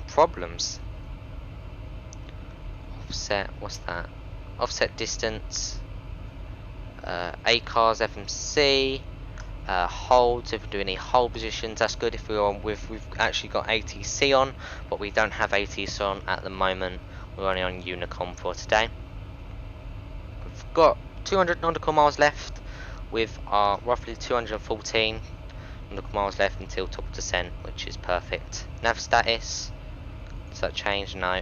problems. Offset, what's that? Offset distance, ACARS FMC, holds, if we do any hold positions, that's good. If we're on with, we've actually got ATC on, but we don't have ATC on at the moment. We're only on Unicom for today. We've got 200 nautical miles left with our roughly 214 nautical miles left until top of descent, which is perfect. Nav status, does that change? No.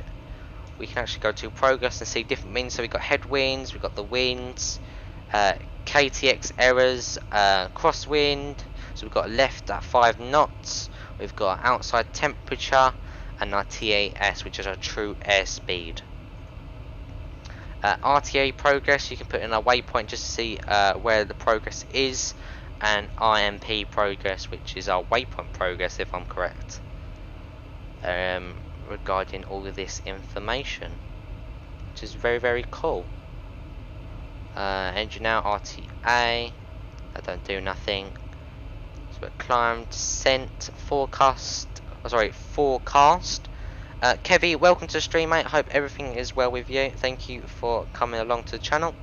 We can actually go to progress and see different winds. So we've got headwinds, we've got the winds, KTX errors, crosswind, so we've got left at 5 knots, we've got outside temperature, and our TAS, which is our true airspeed. RTA progress, you can put in a waypoint just to see where the progress is, and IMP progress, which is our waypoint progress, if I'm correct, regarding all of this information, which is very, very cool. Engine out, RTA, that don't do nothing. So we're climb, descent, forecast. Kevy, welcome to the stream, mate. Hope everything is well with you. Thank you for coming along to the channel.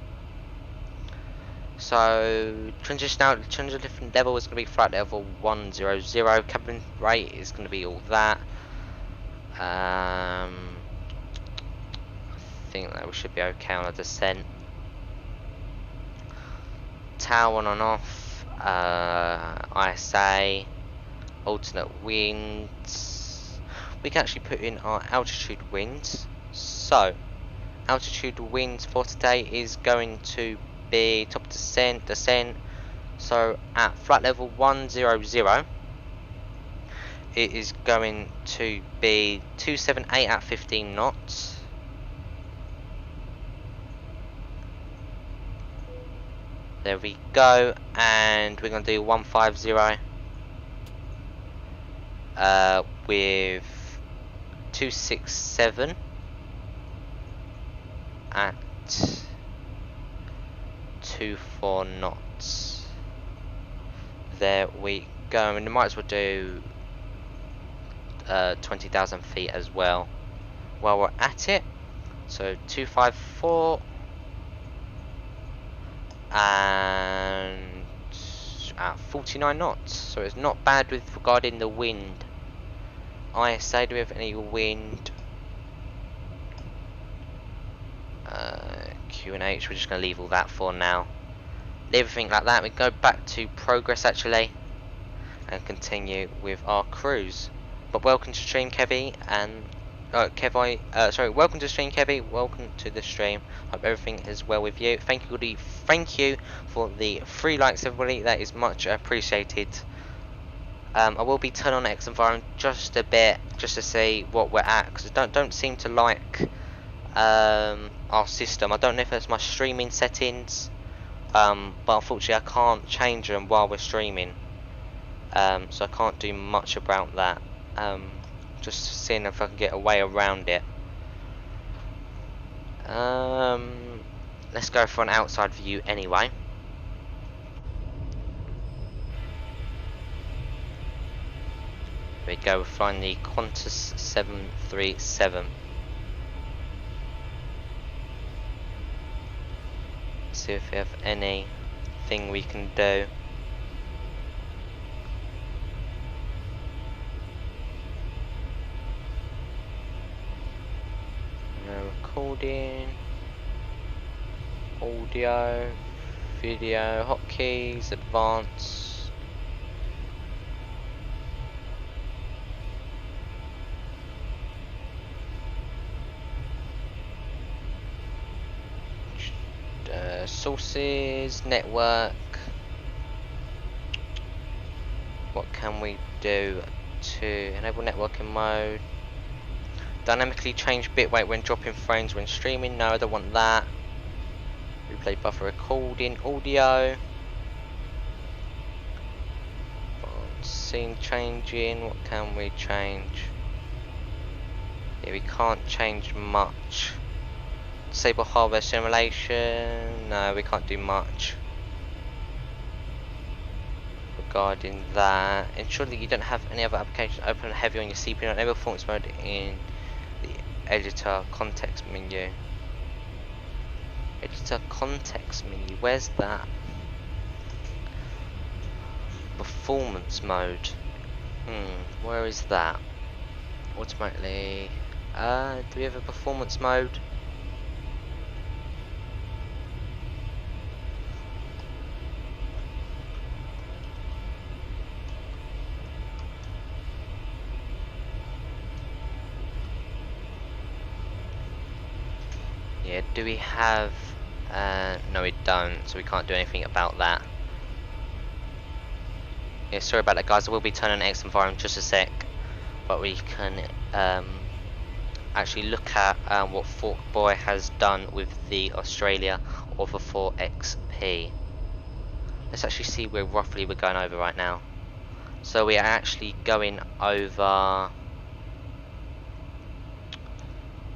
So transition out, change a different level is going to be flight level 100. Cabin rate is going to be all that. I think that we should be okay on a descent. Tower on and off, ISA, alternate winds. We can actually put in our altitude winds. So altitude winds for today is going to be top descent. So at flight level 100 it is going to be 278 at 15 knots. There we go, and we're going to do 150 with 267 at 24 knots. There we go. And we might as well do 20,000 feet as well while we're at it. So 254 and at 49 knots. So it's not bad with regarding the wind. ISA, do we have any wind? Q and H, we're just going to leave all that for now. Everything like that, we go back to progress actually and continue with our cruise. But welcome to stream, Kevy, and welcome to stream, Kevy. Welcome to the stream. Hope everything is well with you. Thank you for the 3 likes, everybody. That is much appreciated. I will be turning on Xenviro just a bit, just to see what we're at, because I don't seem to like our system. I don't know if it's my streaming settings, but unfortunately I can't change them while we're streaming, so I can't do much about that. Just seeing if I can get a way around it. Let's go for an outside view anyway. There we go, we're flying the Qantas 737. See if we have anything we can do. Recording, audio, video, hotkeys, advanced. Sources, network. What can we do to enable networking mode? Dynamically change bitrate when dropping frames when streaming. No, I don't want that. Replay buffer recording, audio. Scene changing. What can we change? Yeah, we can't change much. Disable hardware simulation. No, we can't do much regarding that. Ensure that you don't have any other applications open heavy on your CPU. Enable performance mode in the editor context menu. Editor context menu. Where's that? Performance mode. Where is that? Automatically. Do we have a performance mode? Yeah, do we have... no we don't, so we can't do anything about that. Yeah, sorry about that guys, I will be turning Xenviro in just a sec. But we can actually look at what Forkboy has done with the Australia Over 4 XP. Let's actually see where roughly we're going over right now. So we are actually going over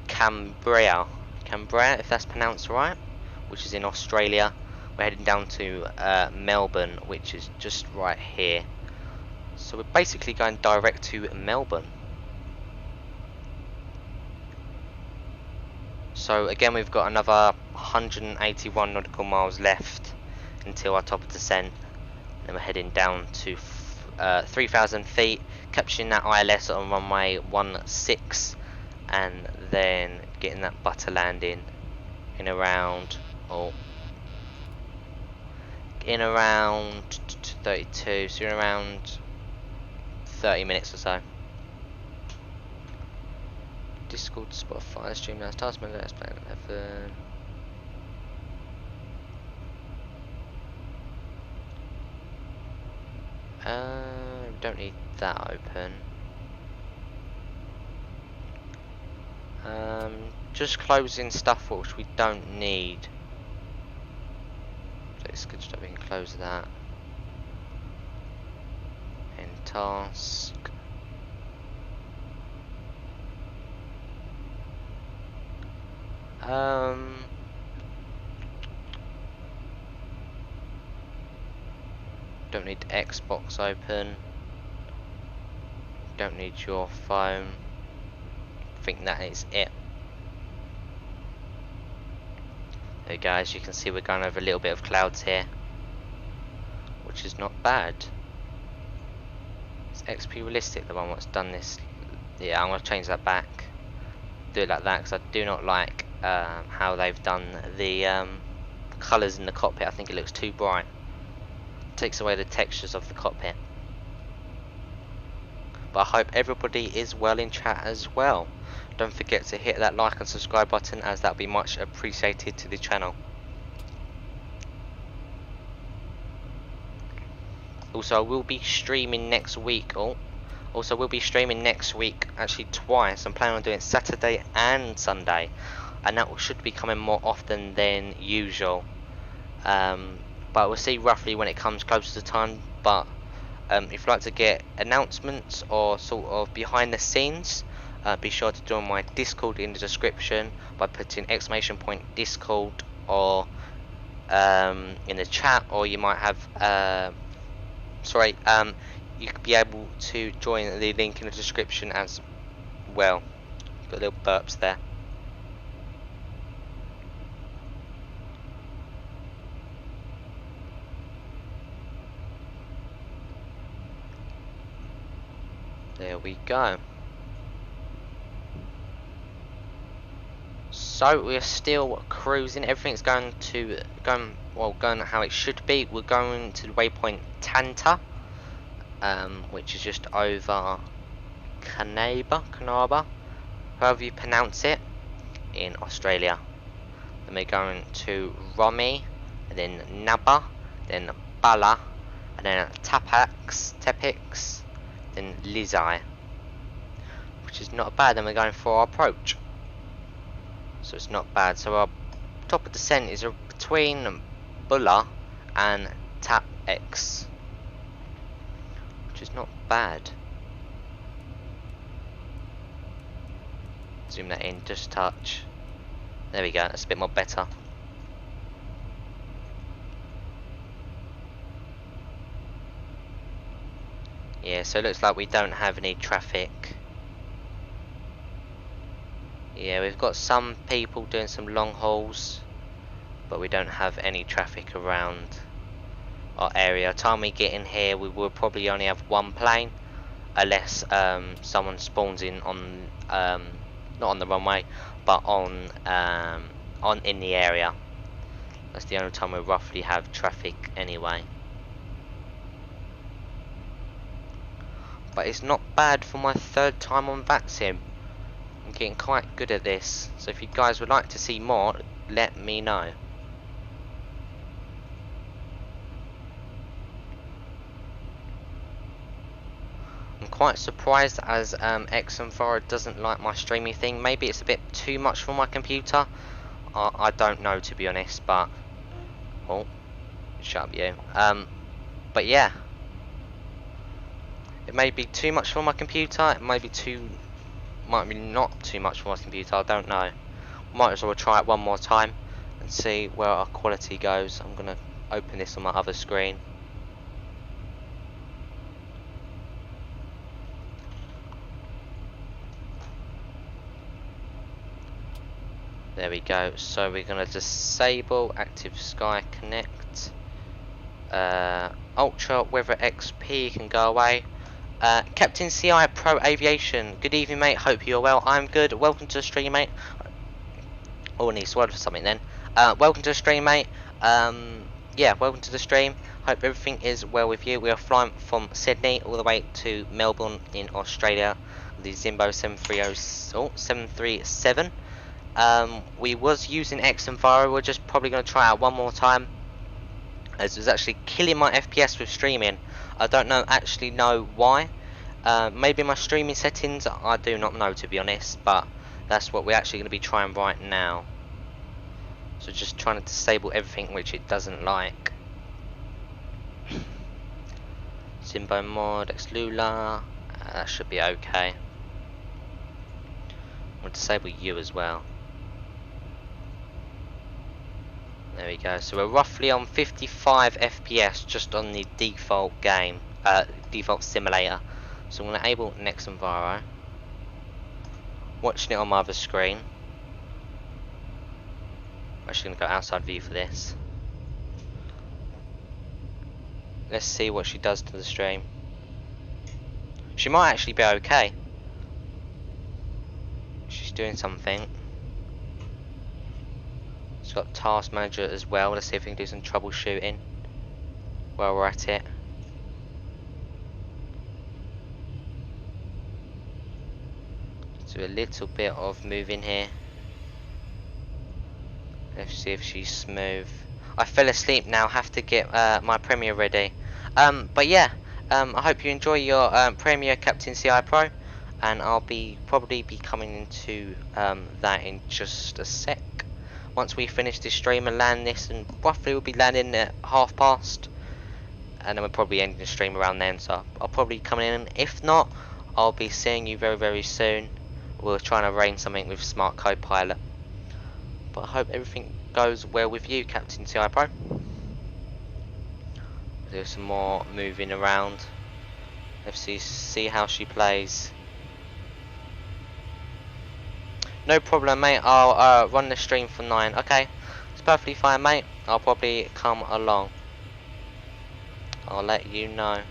Canberra, if that's pronounced right, which is in Australia. We're heading down to Melbourne, which is just right here. So we're basically going direct to Melbourne. So again, we've got another 181 nautical miles left until our top of descent. Then we're heading down to 3,000 feet, capturing that ILS on runway 16, and then getting that butter landing in around, in around 32, so in around 30 minutes or so. Discord, Spotify, Streamlabs, Taskman, Let's Play 11. We don't need that open. Just closing stuff which we don't need. So it's good stuff, we can close that. End task. Don't need Xbox open. Don't need your phone. I think that is it. There you go, as you can see we're going over a little bit of clouds here, which is not bad. Is XP realistic the one that's done this? Yeah, I'm going to change that back. Do it like that because I do not like how they've done the colours in the cockpit. I think it looks too bright. Takes away the textures of the cockpit. But I hope everybody is well in chat as well. Don't forget to hit that like and subscribe button, as that will be much appreciated to the channel. Also, I will be streaming next week. We'll be streaming next week, actually twice. I'm planning on doing Saturday and Sunday, and that should be coming more often than usual. But we'll see roughly when it comes closer to time. But if you'd like to get announcements or sort of behind the scenes, be sure to join my Discord in the description by putting !Discord or in the chat, or you might have you could be able to join the link in the description as well. Got little burps there. There we go. So we're still cruising. Everything's going how it should be. We're going to the waypoint Tanta, which is just over Canaba, however you pronounce it, in Australia. Then we're going to Romy, and then Naba, then Bala, and then Tepix, then Lizai, which is not bad. Then we're going for our approach, so it's not bad. So our top of descent is between Bulla and Tap-X, which is not bad. Zoom that in just a touch. There we go, that's a bit more better. Yeah, so it looks like we don't have any traffic. Yeah, we've got some people doing some long hauls, but we don't have any traffic around our area. By the time we get in here, we will probably only have one plane, unless someone spawns in on not on the runway, but on in the area. That's the only time we roughly have traffic anyway. But it's not bad for my third time on Vatsim. I'm getting quite good at this, so if you guys would like to see more, let me know. I'm quite surprised as Xenviro doesn't like my streaming thing. Maybe it's a bit too much for my computer. I don't know, to be honest, but oh, shut up you. But yeah, it may be too much for my computer. It may be not too much for my computer. I don't know. Might as well try it one more time and see where our quality goes. I'm gonna open this on my other screen. There we go. So we're gonna disable Active Sky Connect. Ultra Weather XP can go away. Captain CI Pro Aviation, good evening mate, hope you're well. I'm good, welcome to the stream mate. Oh, I need to word for something then. Welcome to the stream mate. Yeah, welcome to the stream. Hope everything is well with you. We are flying from Sydney all the way to Melbourne in Australia. The Xenviro 737. We was using Xenviro. We're just probably going to try out one more time, as it was actually killing my FPS with streaming. I don't actually know why. Maybe my streaming settings, I do not know, to be honest, but that's what we're actually going to be trying right now. So just trying to disable everything which it doesn't like. Simbo mod, Xlula, that should be okay. We'll disable you as well. There we go. So we're roughly on 55 FPS just on the default game, default simulator. So I'm going to enable Xenviro. Watching it on my other screen. I'm actually going to go outside view for this. Let's see what she does to the stream. She might actually be okay. She's doing something. She's got task manager as well. Let's see if we can do some troubleshooting while we're at it. Do a little bit of moving here. Let's see if she's smooth. I fell asleep now. Have to get my Premiere ready. But yeah, I hope you enjoy your Premiere Captain CI Pro, and I'll probably be coming into that in just a sec. Once we finish this stream and land this, and roughly we'll be landing at past, and then we'll probably end the stream around then. So I'll probably come in. If not, I'll be seeing you very, very soon. We're trying to arrange something with Smart Copilot. But I hope everything goes well with you, Captain CI Pro. Do some more moving around. Let's see how she plays. No problem, mate. I'll run the stream for 9. Okay, it's perfectly fine, mate. I'll probably come along. I'll let you know.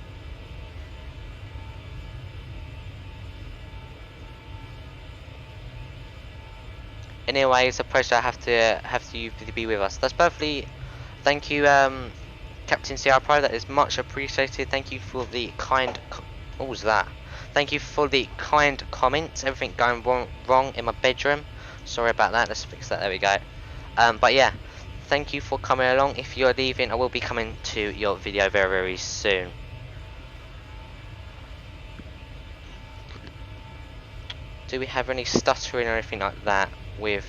Anyway, it's a pleasure to have you to be with us. That's perfectly. Thank you, Captain CR Pro. That is much appreciated. Thank you for the kind. What was that? Thank you for the kind comments. Everything going wrong in my bedroom. Sorry about that. Let's fix that. There we go. But yeah, thank you for coming along. If you're leaving, I will be coming to your video very, very soon. Do we have any stuttering or anything like that? We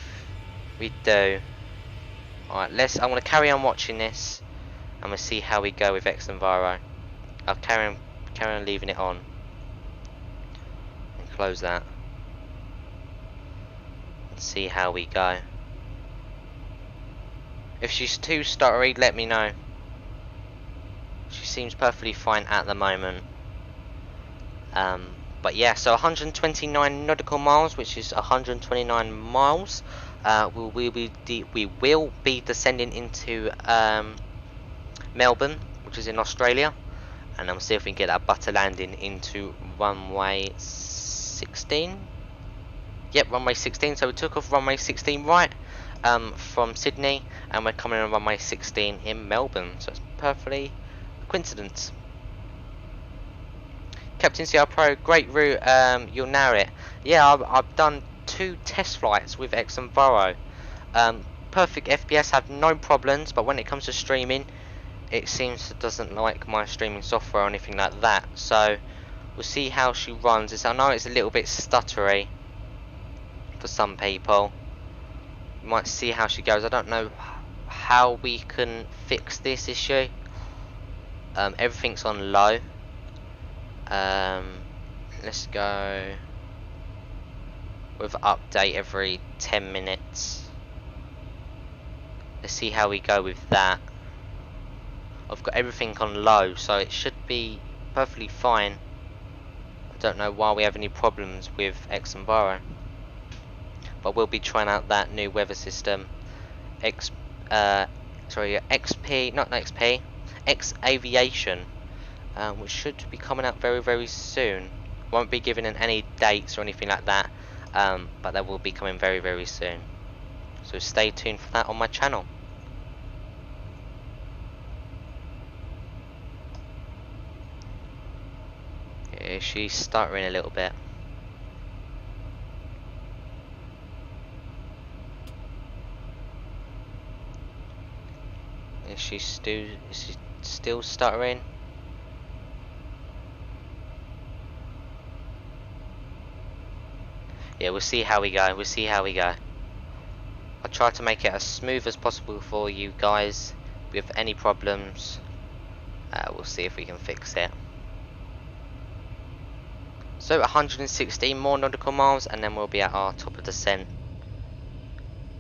do. Alright, I'm gonna carry on watching this, and we'll see how we go with Xenviro. I'll carry on leaving it on. And close that. And see how we go. If she's too stuttery, let me know. She seems perfectly fine at the moment. But yeah, so 129 nautical miles, which is 129 miles. We will be descending into Melbourne, which is in Australia, and we'll see if we can get that butter landing into runway 16. Yep, runway 16. So we took off runway 16 right from Sydney, and we're coming on runway 16 in Melbourne. So it's perfectly a coincidence. Captain CR Pro, great route, you'll narrow it. Yeah, I've done 2 test flights with Xenviro. Perfect FPS, have no problems, but when it comes to streaming, it seems it doesn't like my streaming software or anything like that. So we'll see how she runs. I know it's a little bit stuttery for some people. We might see how she goes. I don't know how we can fix this issue. Everything's on low. Let's go with update every 10 minutes. Let's see how we go with that. I've got everything on low, so it should be perfectly fine. I don't know why we have any problems with Xenviro, but we'll be trying out that new weather system, X Aviation. Which should be coming out very, very soon. Won't be giving any dates or anything like that, but that will be coming very, very soon. So stay tuned for that on my channel. Yeah, she's stuttering a little bit. Is she still stuttering? Yeah, we'll see how we go. We'll see how we go. I'll try to make it as smooth as possible for you guys. With any problems, we'll see if we can fix it. So 116 more nautical miles, and then we'll be at our top of descent.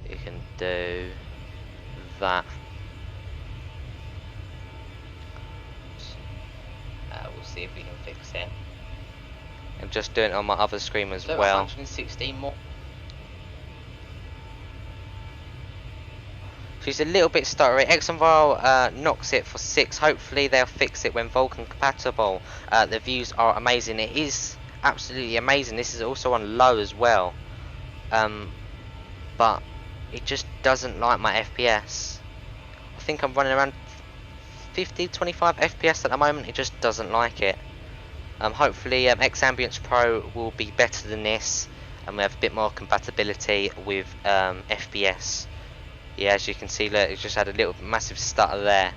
You can do that. see if we can fix it. I'm just doing it on my other screen as So well. 116 more. She's a little bit stuttery. Xenviro knocks it for 6. Hopefully they'll fix it when Vulcan compatible. The views are amazing. It is absolutely amazing. This is also on low as well. But it just doesn't like my FPS. I think I'm running around 50, 25 FPS at the moment. It just doesn't like it. Hopefully X-Ambience Pro will be better than this, and we have a bit more compatibility with FPS. Yeah, as you can see, look, it's just had a little massive stutter there.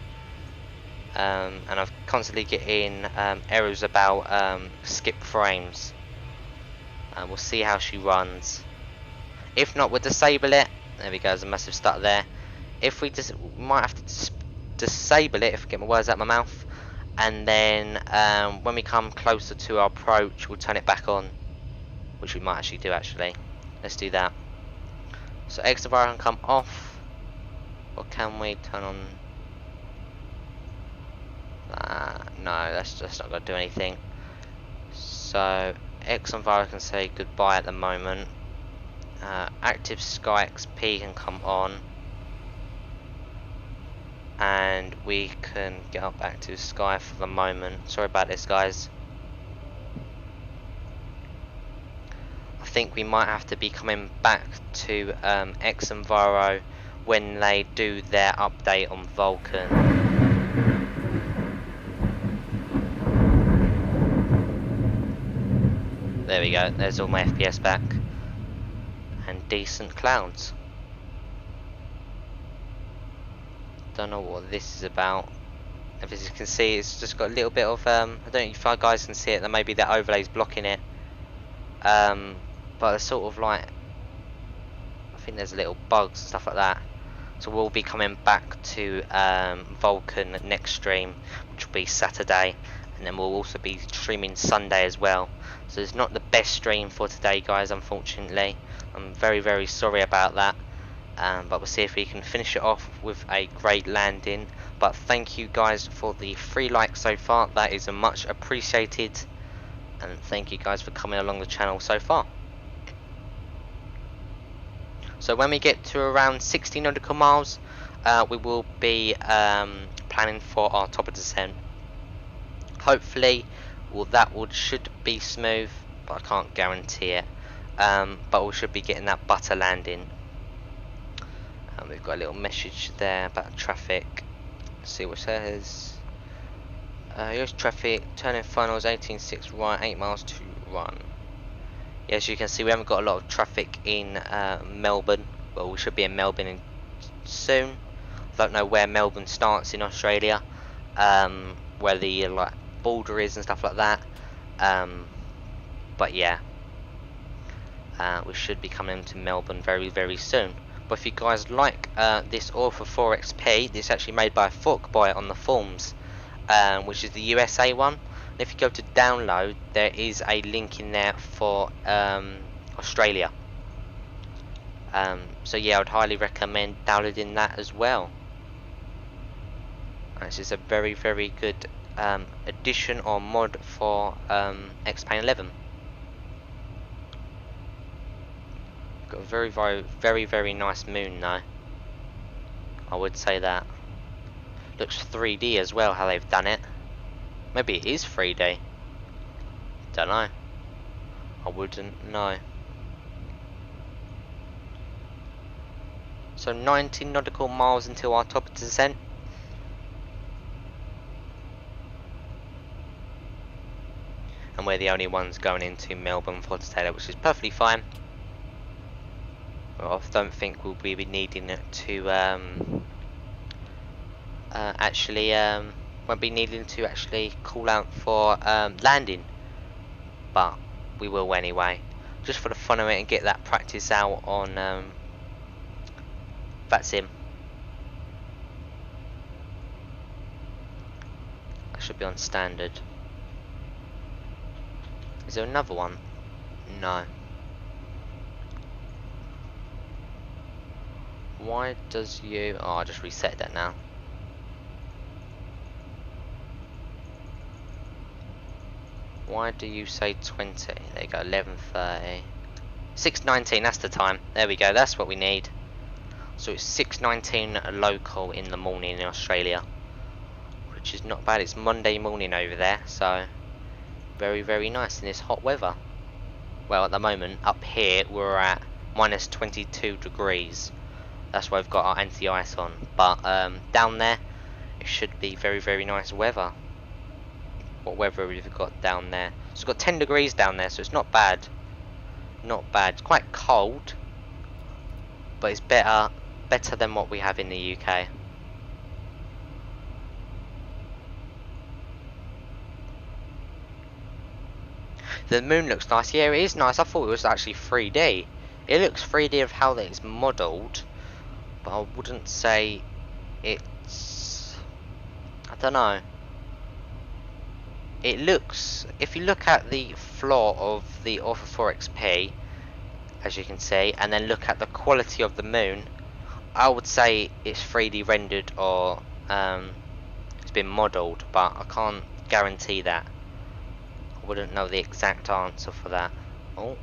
And I've constantly getting errors about skip frames. We'll see how she runs. If not, we'll disable it. There we go, there's a massive stutter there. If we just might have to disable it, if I get my words out of my mouth, and then when we come closer to our approach, we'll turn it back on, which we might actually do. Let's do that. So Xenviro can come off. Or can we turn on? No, that's just not going to do anything. So Xenviro can say goodbye at the moment. Active Sky XP can come on, and we can get up Active Sky for the moment. Sorry about this, guys. I think we might have to be coming back to Xenviro when they do their update on Vulcan. There we go, there's all my FPS back. And decent clouds. Don't know what this is about. As you can see, it's just got a little bit of, I don't know if you guys can see it, maybe that overlay's blocking it. But it's sort of like, I think there's little bugs and stuff like that. So we'll be coming back to Vulcan next stream, which will be Saturday, and then we'll also be streaming Sunday as well. So it's not the best stream for today, guys, unfortunately. I'm very, very sorry about that. But we'll see if we can finish it off with a great landing. But thank you guys for the 3 likes so far. That is much appreciated. And thank you guys for coming along the channel so far. So when we get to around 60 nautical miles, we will be planning for our top of descent. Hopefully, should be smooth, but I can't guarantee it. But we should be getting that butter landing. We've got a little message there about traffic. Let's see what it says. Here's traffic. Turning finals 18.6 right, 8 miles to run. Yeah, as you can see, we haven't got a lot of traffic in Melbourne. Well, we should be in Melbourne soon. I don't know where Melbourne starts in Australia, where the like border is and stuff like that. But yeah, we should be coming to Melbourne very, very soon. But if you guys like this Orpha 4 XP, this is actually made by Forkboy on the forums, which is the USA one. And if you go to download, there is a link in there for Australia. So yeah, I would highly recommend downloading that as well. This is a very, very good addition or mod for X-Plane 11. Got a very, very, very, very nice moon though. I would say that. Looks 3D as well, how they've done it. Maybe it is 3D. Don't know. I wouldn't know. So 19 nautical miles until our top of descent. And we're the only ones going into Melbourne for today, which is perfectly fine. Well, I don't think we'll be needing it to won't be needing to actually call out for landing, but we will anyway, just for the fun of it and get that practice out on Vatsim. I should be on standard. Is there another one? No. Why does you... Oh, I just reset that now. Why do you say 20? There you go, 11:30. 6:19, that's the time. There we go, that's what we need. So it's 6:19 local in the morning in Australia, which is not bad. It's Monday morning over there, so very, very nice in this hot weather. Well, at the moment, up here, we're at minus 22 degrees. That's why we've got our anti-ice on. But down there, it should be very, very nice weather. What weather we've got down there? So we've got 10 degrees down there, so it's not bad. Not bad. It's quite cold, but it's better than what we have in the UK. The moon looks nice. Yeah, it is nice. I thought it was actually 3D. It looks 3D of how it's modelled, but I wouldn't say it's... I don't know. It looks... If you look at the floor of the Alpha 4 XP, as you can see, and then look at the quality of the moon, I would say it's 3D rendered or it's been modelled, but I can't guarantee that. I wouldn't know the exact answer for that. Oh.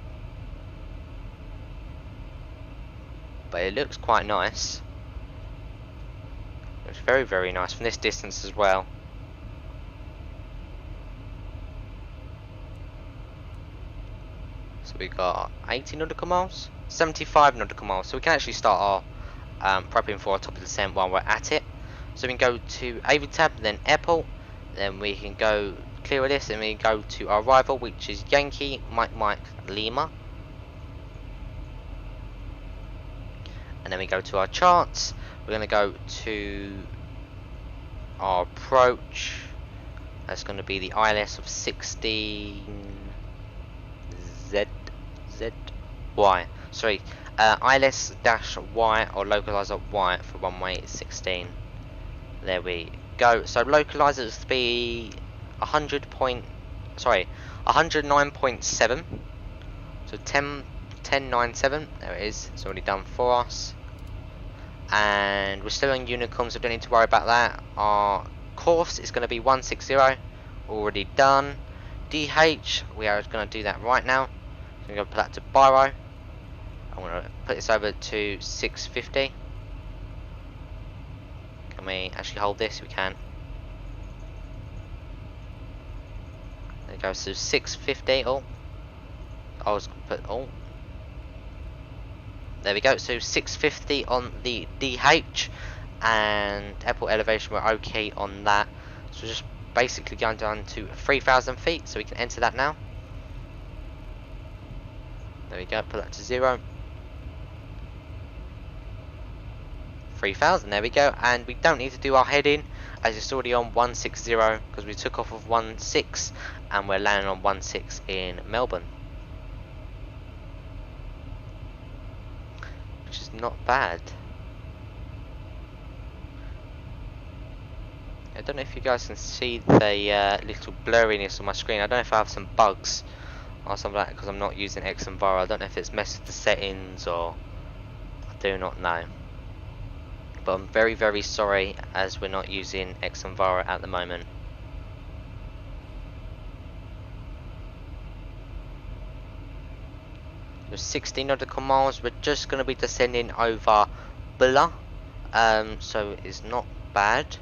But it looks quite nice. It's very, very nice from this distance as well. So we got 80 nautical miles, 75 nautical miles. So we can actually start our prepping for our top of the descent while we're at it. So we can go to AVTab, then airport, then we can go clear of this, and we go to our arrival, which is Yankee Mike Lima. And then we go to our charts. We're going to go to our approach. That's going to be the ILS of 16 ZY. Sorry, ILS-Y or localizer Y for runway 16. There we go. So localizer is to be 109.7. So 1097. There it is. It's already done for us. And we're still on Unicom, so don't need to worry about that. Our course is going to be 160. Already done. DH, we are going to do that right now. So I'm going to put that to Biro. I'm going to put this over to 650. Can we actually hold this? We can. There we go, so 650. Oh, I was going to put, oh. There we go, so 650 on the DH, and airport elevation, we're okay on that. So just basically going down to 3,000 feet, so we can enter that now. There we go, put that to 0. 3,000, there we go, and we don't need to do our heading as it's already on 160 because we took off of 16 and we're landing on 16 in Melbourne, which is not bad. I don't know if you guys can see the little blurriness on my screen. I don't know if I have some bugs or something like that because I'm not using Xenviro. I don't know if it's messed with the settings or I do not know. But I'm very, very sorry as we're not using Xenviro at the moment. So 16 nautical miles. We're just going to be descending over Bulla, so it's not bad.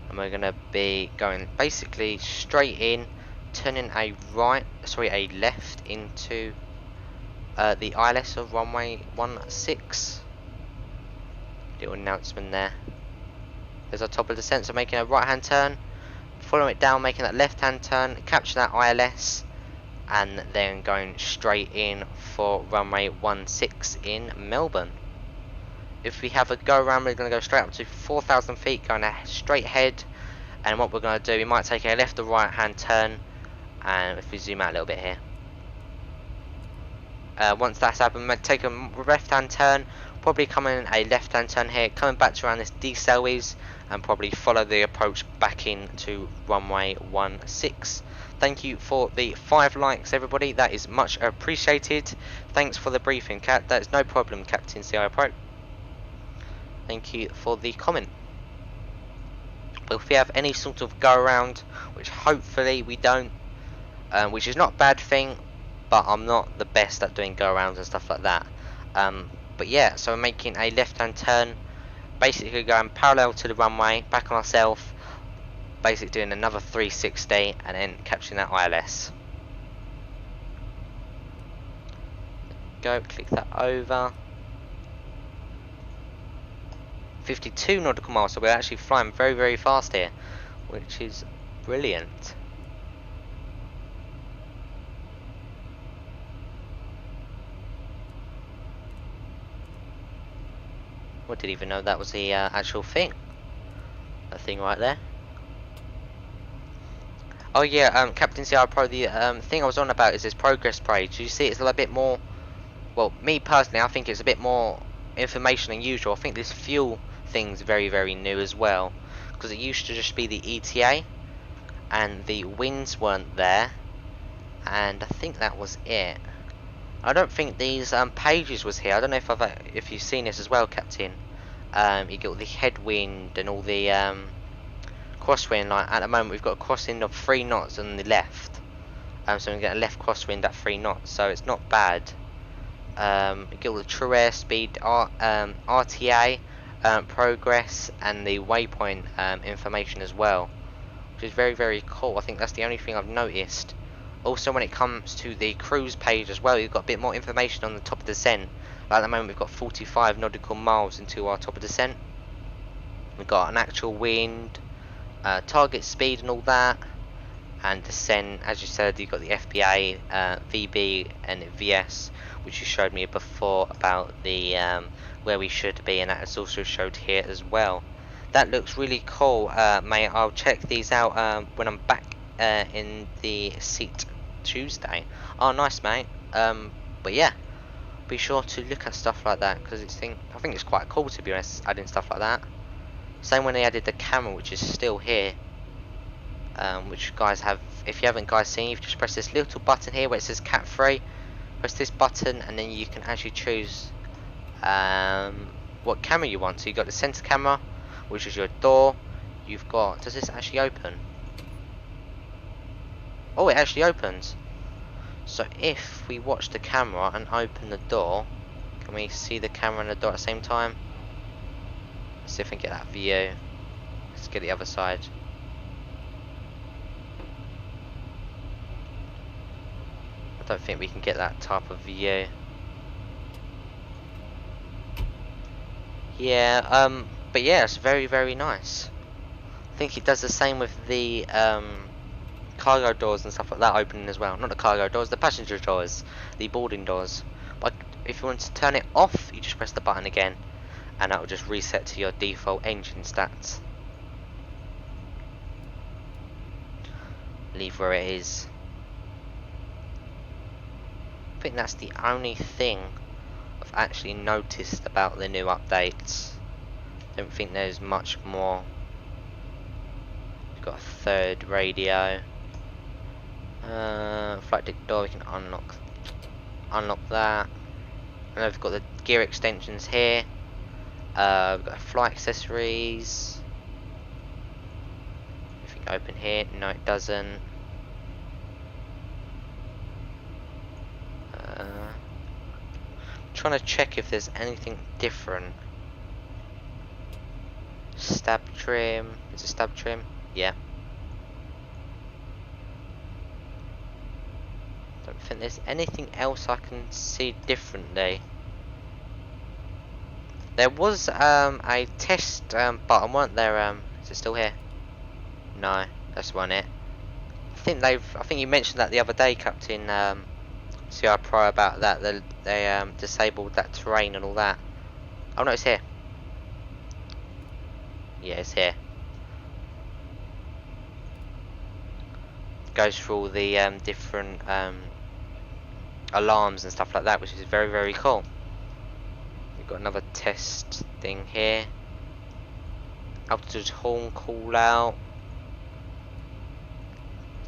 And we're going to be going basically straight in, turning a left into the ILS of runway 16. Little announcement there. There's our top of descent, so making a right hand turn, following it down, making that left hand turn, capture that ILS, and then going straight in for runway 16 in Melbourne. If we have a go around, we're going to go straight up to 4,000 feet, going straight ahead, and what we're going to do, we might take a left or right hand turn, and if we zoom out a little bit here. Once that's happened, we'll take a left hand turn, probably coming a left hand turn here, coming back to around this decel is, and probably follow the approach back into runway 16. Thank you for the 5 likes, everybody, that is much appreciated. Thanks for the briefing, Cat. That is no problem, Captain CI Pro. Thank you for the comment. But if we have any sort of go around, which hopefully we don't, which is not a bad thing, but I'm not the best at doing go-arounds and stuff like that. But yeah, so we're making a left-hand turn, basically going parallel to the runway, back on ourselves, basically doing another 360 and then capturing that ILS. Go, click that over. 52 nautical miles, so we're actually flying very, very fast here, which is brilliant. I didn't even know that was the actual thing. That thing right there. Oh yeah, Captain CR Pro, the thing I was on about is this progress page. You see it's a little bit more, well, me personally, I think it's a bit more information than usual. I think this fuel thing's very, very new as well, because it used to just be the ETA, and the winds weren't there, and I think that was it. I don't think these pages was here. I don't know if you've seen this as well, Captain. You get all the headwind and all the crosswind. Like at the moment, we've got a crosswind of 3 knots on the left. So we get a left crosswind at 3 knots. So it's not bad. You get all the true airspeed, RTA, progress, and the waypoint information as well, which is very, very cool. I think that's the only thing I've noticed. Also, when it comes to the cruise page as well, you've got a bit more information on the top of the descent. Like at the moment, we've got 45 nautical miles into our top of descent. We've got an actual wind, target speed and all that, and descent. As you said, you've got the FPA, VB, and VS, which you showed me before about the where we should be, and that is also showed here as well. That looks really cool, mate. I'll check these out when I'm back in the seat Tuesday. Oh, nice, mate. But yeah, be sure to look at stuff like that, because I think it's quite cool, to be honest, adding stuff like that. Same when they added the camera, which is still here, which you guys have. If you haven't guys seen, you just press this little button here where it says Cat 3. Press this button and then you can actually choose what camera you want. So you've got the center camera, which is your door. You've got, does this actually open? Oh, it actually opens. So if we watch the camera and open the door, can we see the camera and the door at the same time? Let's see if we can get that view. Let's get the other side. I don't think we can get that type of view. Yeah, but yeah, it's very, very nice. I think it does the same with the cargo doors and stuff like that opening as well. Not the cargo doors, the passenger doors, the boarding doors. But if you want to turn it off, you just press the button again, and that will just reset to your default engine stats. Leave where it is. I think that's the only thing I've actually noticed about the new updates. I don't think there's much more. We've got a third radio. Flight deck door, we can unlock that. And then we've got the gear extensions here. We've got flight accessories. Anything open here? No, it doesn't. Trying to check if there's anything different. Stab trim. Is it stab trim? Yeah. Don't think there's anything else I can see differently. There was a test button, weren't there? Is it still here? No, that's one it. I think you mentioned that the other day, Captain CR Pro, about that they disabled that terrain and all that. Oh no, it's here. Yeah, it's here. Goes through all the different alarms and stuff like that, which is very, very cool. We've got another test thing here. Altitude horn call out.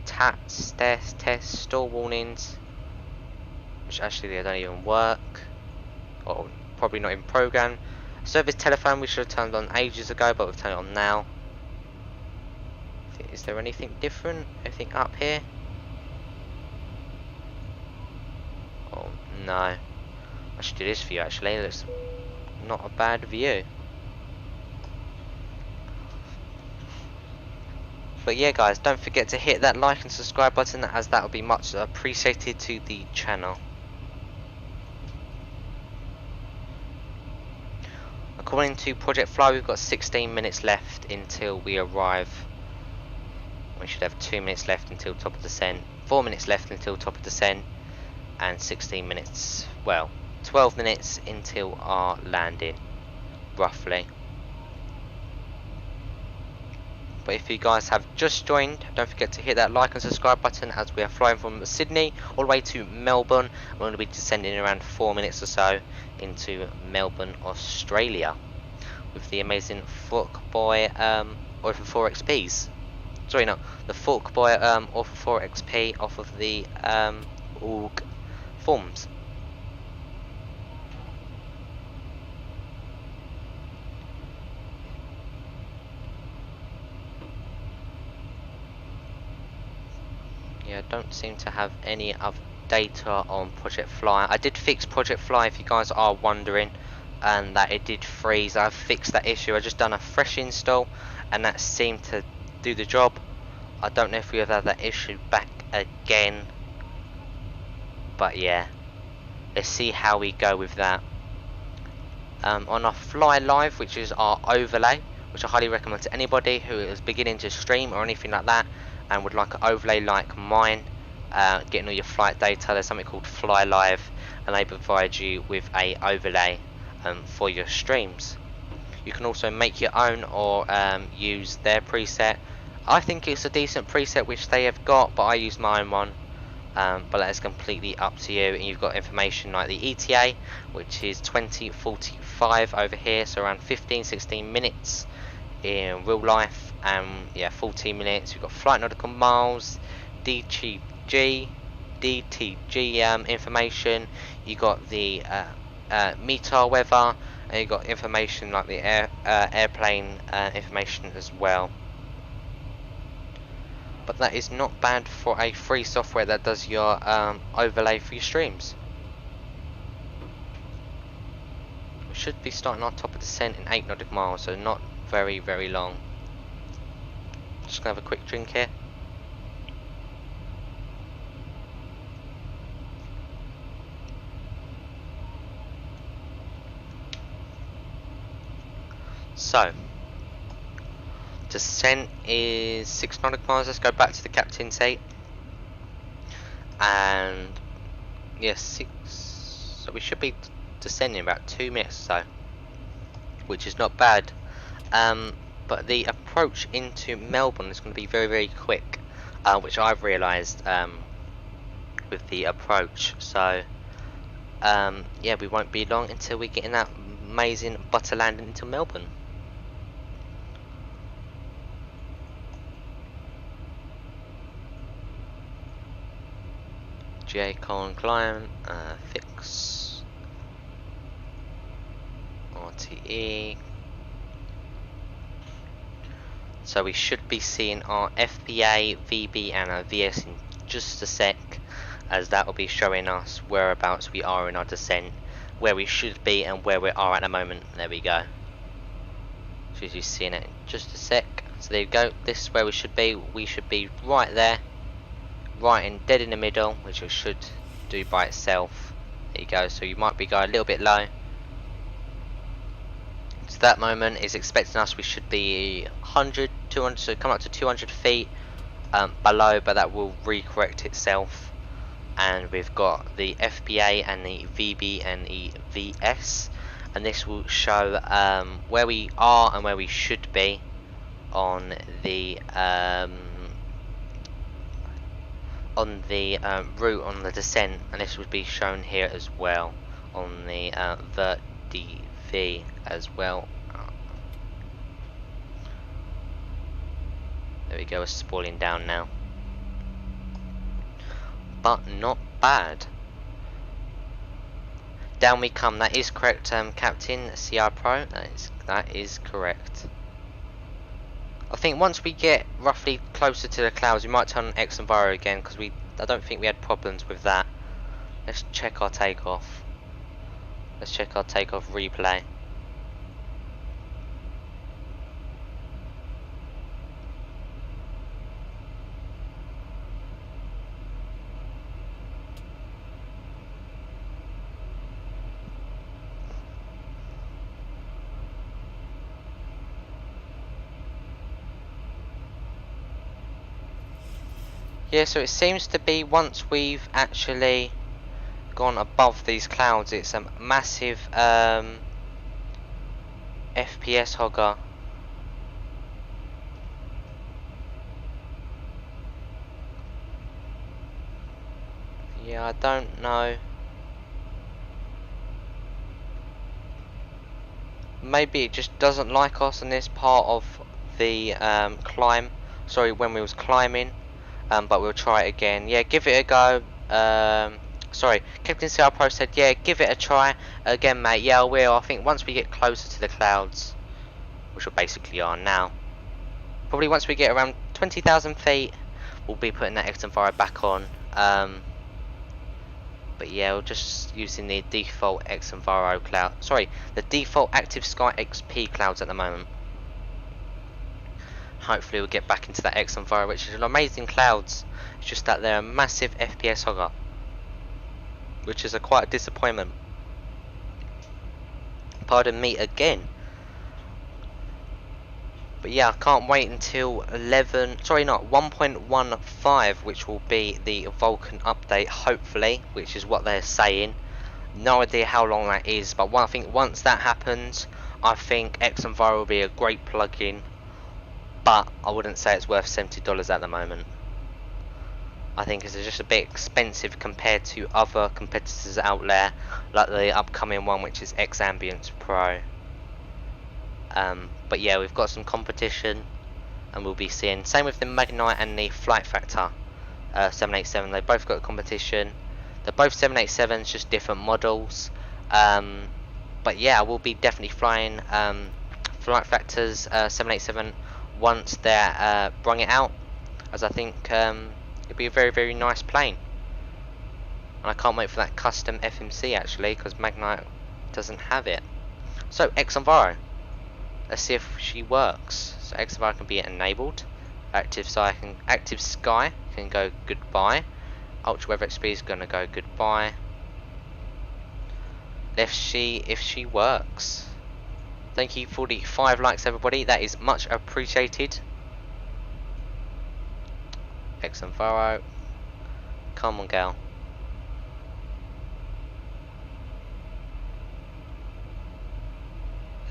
Tats, test, store warnings. Which actually they don't even work. Or probably not in program. Service telephone we should have turned on ages ago, but we've turned it on now. Is there anything different? Anything up here? Oh no, I should do this view actually. It looks not a bad view. But yeah guys, don't forget to hit that like and subscribe button, as that will be much appreciated to the channel. According to Project Fly, we've got 16 minutes left until we arrive. We should have 2 minutes left until top of descent, 4 minutes left until top of descent, and 16 minutes, well, 12 minutes until our landing, roughly. But if you guys have just joined, don't forget to hit that like and subscribe button, as we are flying from Sydney all the way to Melbourne. We're going to be descending in around 4 minutes or so into Melbourne, Australia, with the amazing Forkboy Orphan 4 XPs. Sorry, no, the Forkboy Orphan 4 XP off of the org forms. Yeah, I don't seem to have any other data on Project Fly. I did fix Project Fly, if you guys are wondering, and that it did freeze. I've fixed that issue. I just done a fresh install, and that seemed to do the job. I don't know if we have had that issue back again, but yeah, let's see how we go with that. On our Fly Live, which is our overlay, which I highly recommend to anybody who is beginning to stream or anything like that and would like an overlay like mine, getting all your flight data. There's something called Fly Live, and they provide you with a overlay for your streams. You can also make your own or use their preset. I think it's a decent preset which they have got, but I use my own one. But that is completely up to you. And you've got information like the ETA, which is 20:45 over here, so around 15-16 minutes in real life, and yeah, 14 minutes. You've got flight nautical miles, DTG information. You got the METAR weather, and you got information like the airplane information as well. But that is not bad for a free software that does your overlay for your streams. We should be starting our top of descent in 8 nautical miles, so not very, very long. Just gonna have a quick drink here. So, descent is 6 nautical miles. Let's go back to the captain's seat. And yes, 6. So we should be descending in about 2 minutes or so, which is not bad. But the approach into Melbourne is going to be very, very quick, which I've realised with the approach. So yeah, we won't be long until we get in that amazing butter landing into Melbourne. JCon client, fix RTE. So we should be seeing our FBA, VB and our VS in just a sec, as that will be showing us whereabouts we are in our descent, where we should be and where we are at the moment. There we go. So as you're seeing it in just a sec. So there you go, this is where we should be. We should be right there, right in dead in the middle, which it should do by itself. There you go. So you might be going a little bit low. So that moment is expecting us, we should be 100, 200, so come up to 200 feet below, but that will recorrect itself. And we've got the FBA and the VB and the VS, and this will show where we are and where we should be on the route on the descent, and this would be shown here as well on the vert DV as well. There we go, it's spoiling down now, but not bad. Down we come. That is correct, Captain CR Pro. That is correct. I think once we get roughly closer to the clouds, we might turn on Xenviro again, because I don't think we had problems with that. Let's check our takeoff. Let's check our takeoff replay. Yeah, so it seems to be once we've actually gone above these clouds, it's a massive FPS hogger. Yeah, I don't know. Maybe it just doesn't like us in this part of the climb. Sorry, when we was climbing. But we'll try it again. Yeah, give it a go. Sorry, Captain CR Pro said, yeah, give it a try again, mate. Yeah, I will. I think once we get closer to the clouds, which we basically are now, probably once we get around 20,000 feet, we'll be putting that Xenviro back on. But yeah, we're just using the default Xenviro cloud. Sorry, the default Active Sky XP clouds at the moment. Hopefully we'll get back into that Xenviro, which is an amazing clouds. It's just that they're a massive FPS hogger, which is quite a disappointment. Pardon me again. But yeah, I can't wait until 1.15, which will be the Vulkan update, hopefully, which is what they're saying. No idea how long that is, but I think once that happens, I think Xenviro will be a great plugin. But I wouldn't say it's worth $70 at the moment. I think it's just a bit expensive compared to other competitors out there, like the upcoming one, which is X Ambience Pro. But yeah, we've got some competition, and we'll be seeing. Same with the Magnite and the Flight Factor 787. They both got a competition. They're both 787s, just different models. But yeah, we'll be definitely flying Flight Factors 787. Once they're bring it out, as I think it'll be a very, very nice plane, and I can't wait for that custom FMC actually, because Magnite doesn't have it. So Xenviro, let's see if she works. So Xenviro can be enabled. Active Sky can go goodbye. Ultra Weather XP is gonna go goodbye. If she works. Thank you for the 5 likes, everybody. That is much appreciated. Xenviro, come on, girl.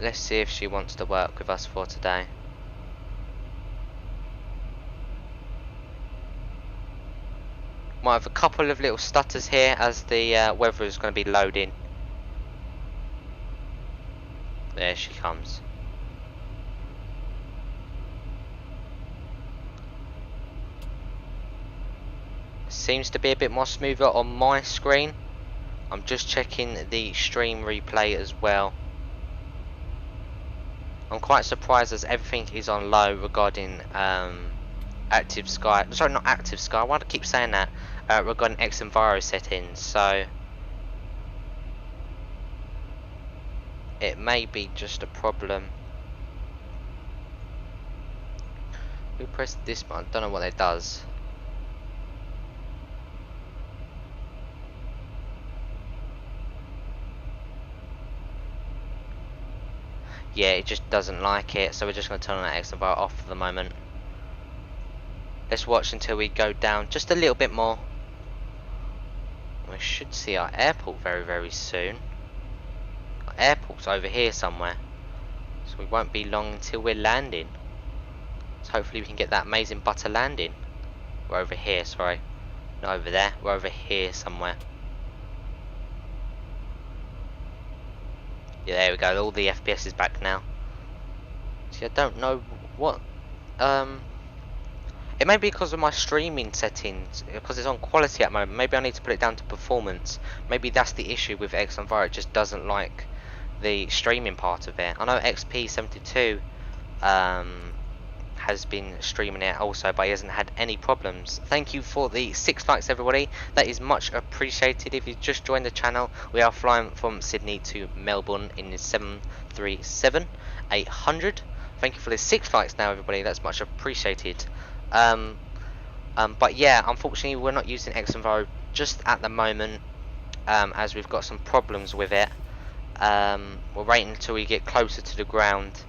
Let's see if she wants to work with us for today. Might have a couple of little stutters here as the weather is going to be loading. There she comes. Seems to be a bit more smoother on my screen. I'm just checking the stream replay as well. I'm quite surprised as everything is on low regarding Active Sky. Sorry, not Active Sky. Why do I keep saying that? Regarding Xenviro settings. So it may be just a problem. We press this button. Don't know what it does. Yeah, it just doesn't like it, so we're just going to turn that Xenviro off for the moment. Let's watch until we go down just a little bit more. We should see our airport very, very soon. Our airport's over here somewhere, so we won't be long until we're landing. So hopefully we can get that amazing butter landing. We're over here, sorry. Not over there, we're over here somewhere. Yeah, there we go, all the FPS is back now. See, I don't know what... It may be because of my streaming settings, because it's on quality at the moment. Maybe I need to put it down to performance. Maybe that's the issue with Xenviro, it just doesn't like the streaming part of it. I know XP72 has been streaming it also, but he hasn't had any problems. Thank you for the 6 likes, everybody. That is much appreciated. If you just joined the channel, we are flying from Sydney to Melbourne in the 737-800. Thank you for the 6 likes now, everybody. That's much appreciated. But yeah, unfortunately, we're not using Xenviro just at the moment, as we've got some problems with it. We're waiting until we get closer to the ground,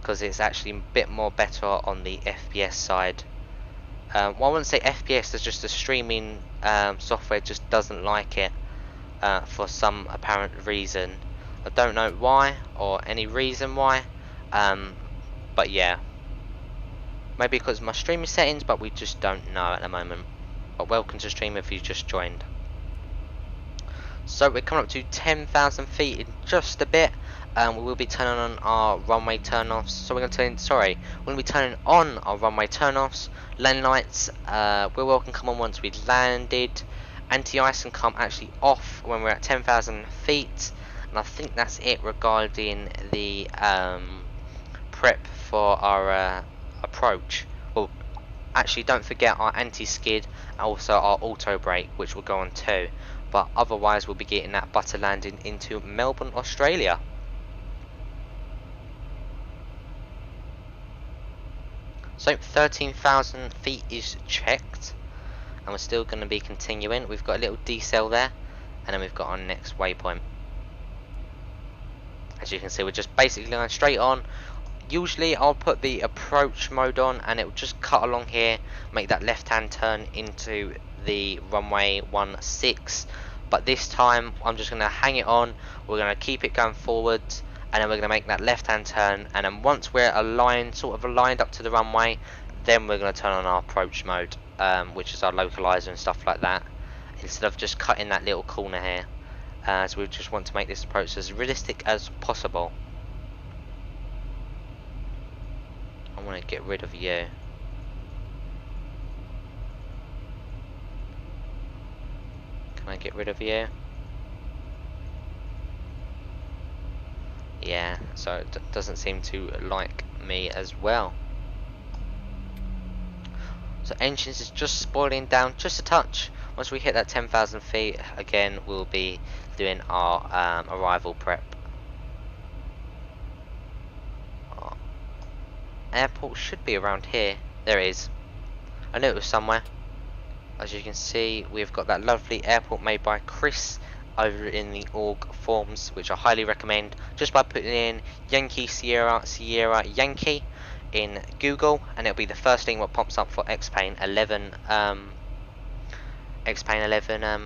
because it's actually a bit more better on the FPS side. Well, I wouldn't say FPS, there's just the streaming software just doesn't like it for some apparent reason. I don't know why or any reason why, but yeah, maybe because of my streaming settings, but we just don't know at the moment. But welcome to stream if you just joined. So we're coming up to 10,000 feet in just a bit. We will be turning on our runway turn-offs. So we're going to be turning on our runway turn-offs. Lane lights will come on once we've landed. Anti-ice can come actually off when we're at 10,000 feet. And I think that's it regarding the prep for our approach. Well, actually, don't forget our anti-skid and also our auto brake, which will go on too. But otherwise, we'll be getting that butter landing into Melbourne, Australia. So 13,000 feet is checked, and we're still going to be continuing. We've got a little decel there, and then we've got our next waypoint. As you can see, we're just basically going straight on. Usually I'll put the approach mode on and it will just cut along here, make that left hand turn into the runway 16, but this time I'm just going to hang it on. We're going to keep it going forward, and then we're going to make that left hand turn, and then once we're aligned, sort of aligned up to the runway, then we're going to turn on our approach mode, which is our localizer and stuff like that, instead of just cutting that little corner here. So we just want to make this approach as realistic as possible. I want to get rid of you. Can I get rid of you? Yeah, so it doesn't seem to like me as well. So engines is just spoiling down just a touch. Once we hit that 10,000 feet, again we'll be doing our arrival prep. Airport should be around here. There it is. I knew it was somewhere. As you can see, we've got that lovely airport made by Chris over in the org forums, which I highly recommend, just by putting in Yankee Sierra Sierra Yankee in Google, and it'll be the first thing what pops up for X-Plane 11. X-Plane 11. Oh,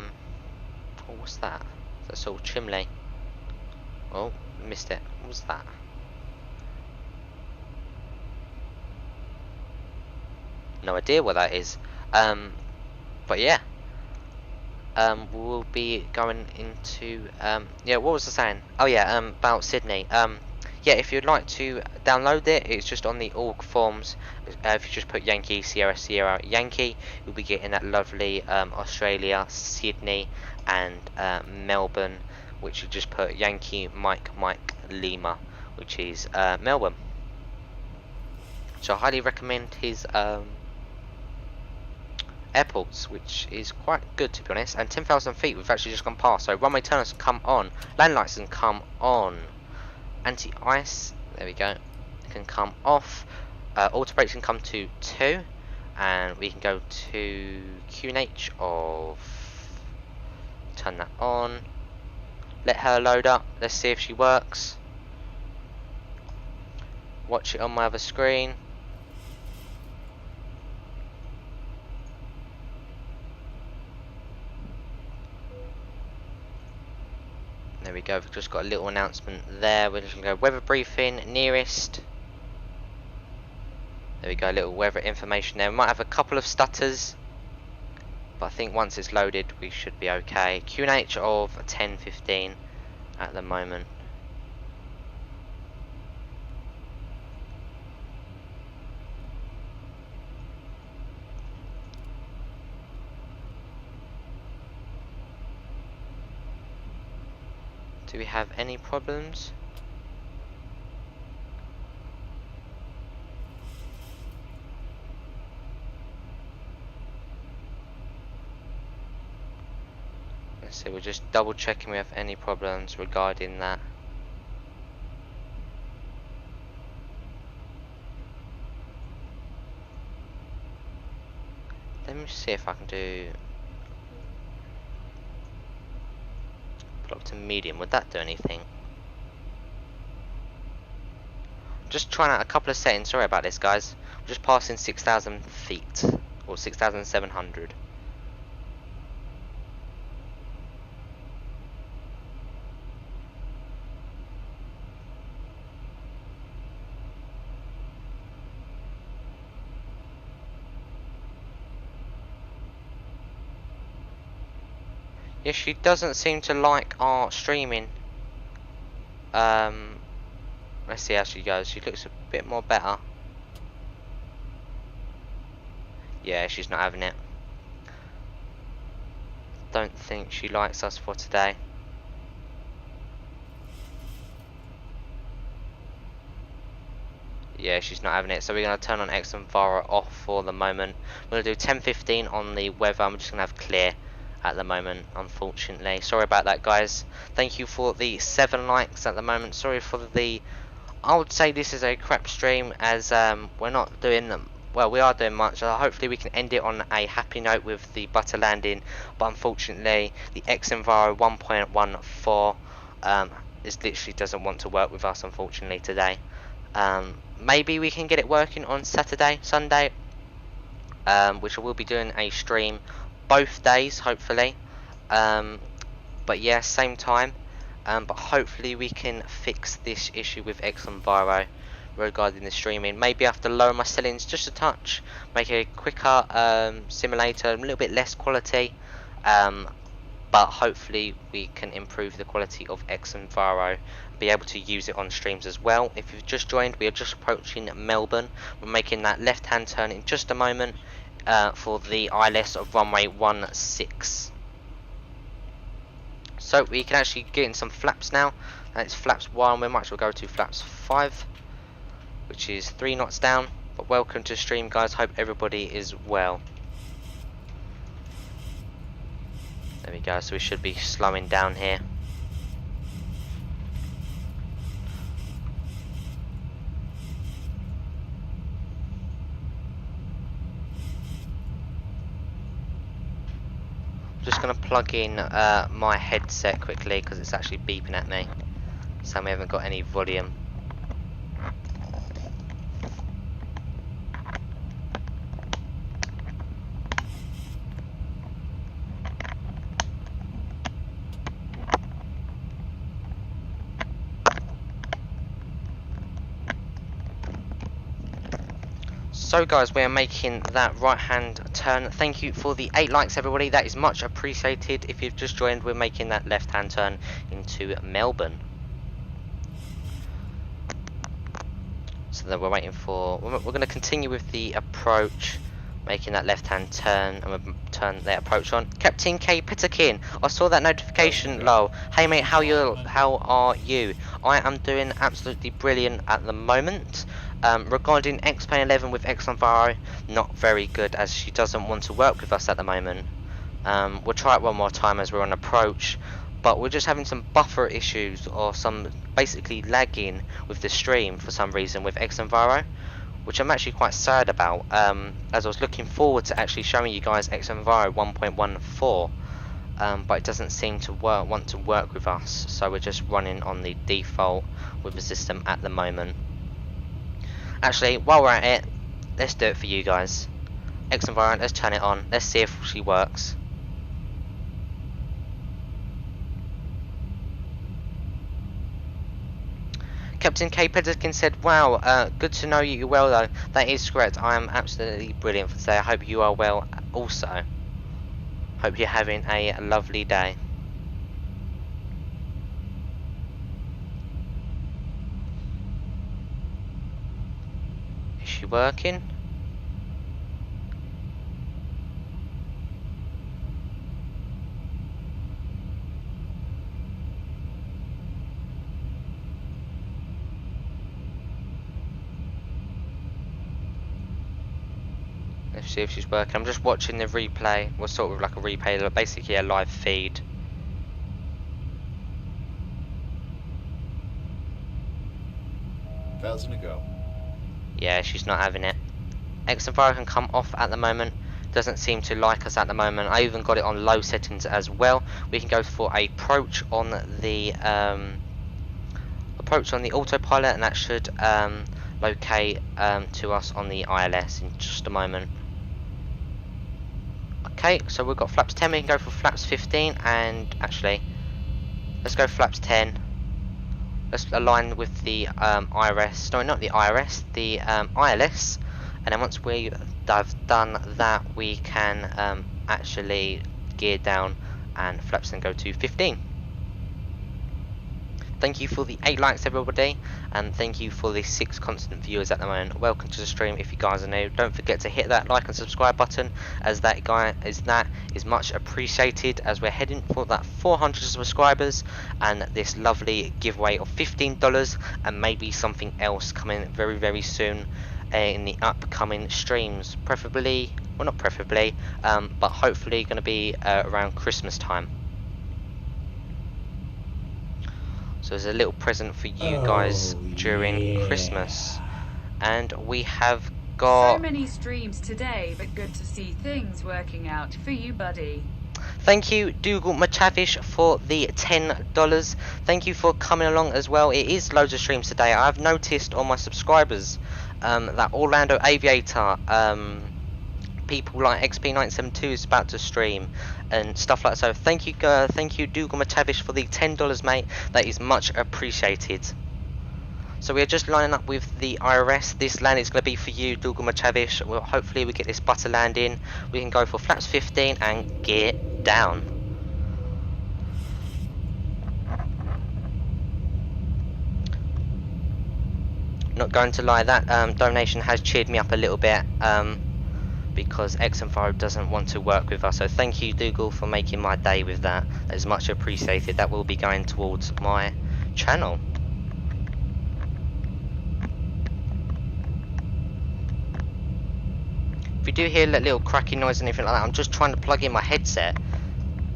what's that? That's all chimney. Oh, missed it. What was that? No idea what that is. But yeah. We'll be going into yeah, what was I saying? Oh yeah, about Sydney. Yeah, if you'd like to download it, it's just on the org forms. If you just put Yankee Sierra Sierra Yankee, you'll be getting that lovely Australia, Sydney and Melbourne, which you just put Yankee Mike Mike Lima, which is Melbourne. So I highly recommend his airports, which is quite good to be honest. And 10,000 feet we've actually just gone past, so runway turners come on, land lights can come on, anti-ice, there we go, can come off, auto brakes can come to 2, and we can go to QNH of, turn that on, let her load up, let's see if she works, watch it on my other screen. There we go, we've just got a little announcement there. We're just going to go weather briefing, nearest. There we go, little weather information there. We might have a couple of stutters, but I think once it's loaded we should be okay. QNH of 10:15 at the moment. Do we have any problems? So we're just double checking we have any problems regarding that. Let me see if I can do put up to medium. Would that do anything? Just trying out a couple of settings. Sorry about this, guys. We're just passing 6,000 feet or 6,700. Yeah, she doesn't seem to like our streaming. Let's see how she goes. She looks a bit more better. Yeah, she's not having it. Don't think she likes us for today. Yeah, she's not having it. So we're going to turn on Xenviro off for the moment. We're going to do 10:15 on the weather. I'm just going to have clear at the moment, unfortunately. Sorry about that, guys. Thank you for the 7 likes at the moment. Sorry for the... I would say this is a crap stream, as we're not doing them. Well, we are doing much. Hopefully we can end it on a happy note with the butter landing. But unfortunately, the Xenviro 1.14 is literally doesn't want to work with us, unfortunately, today. Maybe we can get it working on Saturday, Sunday, which I will be doing a stream both days, hopefully. But yeah, same time. But hopefully we can fix this issue with Xenviro regarding the streaming. Maybe I have to lower my settings just a touch, make it a quicker simulator, a little bit less quality. But hopefully we can improve the quality of Xenviro, be able to use it on streams as well. If you've just joined, we are just approaching Melbourne. We're making that left hand turn in just a moment for the ILS of runway 16. So we can actually get in some flaps now. And it's flaps 1, we might as well go to flaps 5, which is 3 knots down. But welcome to the stream, guys, hope everybody is well. There we go, so we should be slowing down here. Just going to plug in my headset quickly because it's actually beeping at me, so we haven't got any volume. So guys, we are making that right hand turn. Thank you for the 8 likes, everybody, that is much appreciated. If you've just joined, we're making that left hand turn into Melbourne. So then we're waiting for, we're going to continue with the approach, making that left hand turn, and we'll turn the approach on. Captain K Pitterkin, I saw that notification. Lol. Hey mate, how are you? I am doing absolutely brilliant at the moment. Regarding X-Plane 11 with Xenviro, not very good, as she doesn't want to work with us at the moment. We'll try it one more time as we're on approach, but we're just having some buffer issues, or some basically lagging with the stream for some reason with Xenviro, which I'm actually quite sad about, as I was looking forward to actually showing you guys Xenviro 1.14, but it doesnn't seem to want to work with us, so we're just running on the default with the system at the moment. Actually, while we're at it, let's do it for you guys. Xenviro, let's turn it on. Let's see if she works. Captain K. Pederkin said, wow, good to know you're well though. That is correct. I am absolutely brilliant for today. I hope you are well also. Hope you're having a lovely day. Is she working? Let's see if she's working. I'm just watching the replay. Well, sort of like a replay, basically a live feed. 1,000 to go. Yeah, she's not having it. Xenviro can come off at the moment. Doesn't seem to like us at the moment. I even got it on low settings as well. We can go for a approach on the autopilot, and that should locate to us on the ILS in just a moment. Okay, so we've got flaps 10. We can go for flaps 15, and actually, let's go flaps 10. Let's align with the IRS. No, not the IRS. The ILS. And then once we have done that, we can actually gear down and flaps and go to 15. Thank you for the 8 likes, everybody, and thank you for the 6 constant viewers at the moment. Welcome to the stream. If you guys are new, don't forget to hit that like and subscribe button, as that is much appreciated, as we're heading for that 400 subscribers and this lovely giveaway of $15 and maybe something else coming very, very soon in the upcoming streams. Preferably, well, not preferably, but hopefully going to be around Christmas time. So there's a little present for you guys during Christmas. And we have got... So many streams today, but good to see things working out for you, buddy. Thank you, Dougal Machavish, for the $10. Thank you for coming along as well. It is loads of streams today. I've noticed on my subscribers that Orlando Aviator, people like XP972 is about to stream and stuff like that. So thank you Dougal Matavish for the $10, mate. That is much appreciated. So we're just lining up with the IRS. This land is going to be for you, Dougal Matavish. Well, hopefully we get this butter land in. We can go for flaps 15 and gear down. Not going to lie, that donation has cheered me up a little bit. Because Xenviro doesn't want to work with us. So thank you, Dougal, for making my day with that. That is much appreciated. That will be going towards my channel. If you do hear that little cracking noise and anything like that, I'm just trying to plug in my headset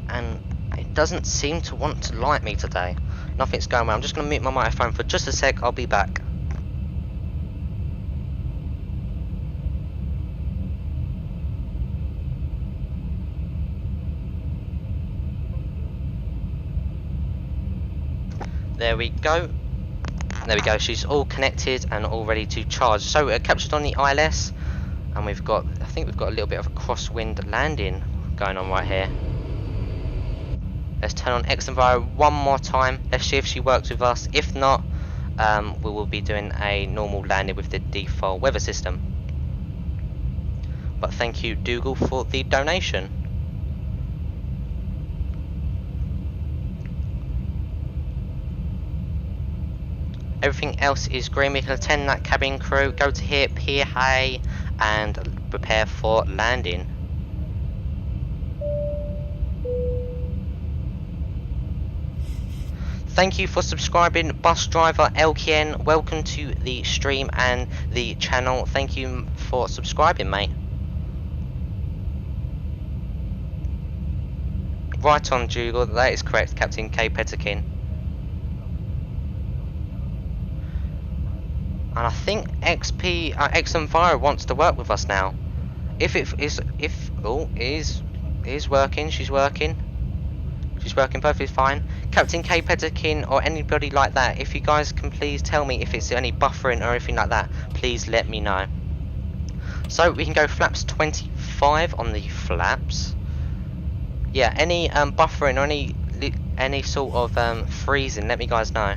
and it doesn't seem to want to like me today. Nothing's going well. I'm just going to mute my microphone for just a sec. I'll be back. There we go. There we go. She's all connected and all ready to charge. So captured on the ILS, and we've got, I think we've got a little bit of a crosswind landing going on right here. Let's turn on Xenviro one more time. Let's see if she works with us. If not, we will be doing a normal landing with the default weather system. But thank you, Dougal, for the donation. Everything else is green. We can attend that cabin crew, go to here, pier hay, and prepare for landing. Thank you for subscribing, bus driver LKN. Welcome to the stream and the channel. Thank you for subscribing, mate. Right on, Dougal. That is correct, Captain K. Petterkin. And I think Xenviro wants to work with us now. If it is working, she's working perfectly fine. Captain K Petterkin or anybody like that, if you guys can please tell me if it's any buffering or anything like that, please let me know. So we can go flaps 25 on the flaps. Yeah, any buffering or any sort of freezing, let me guys know.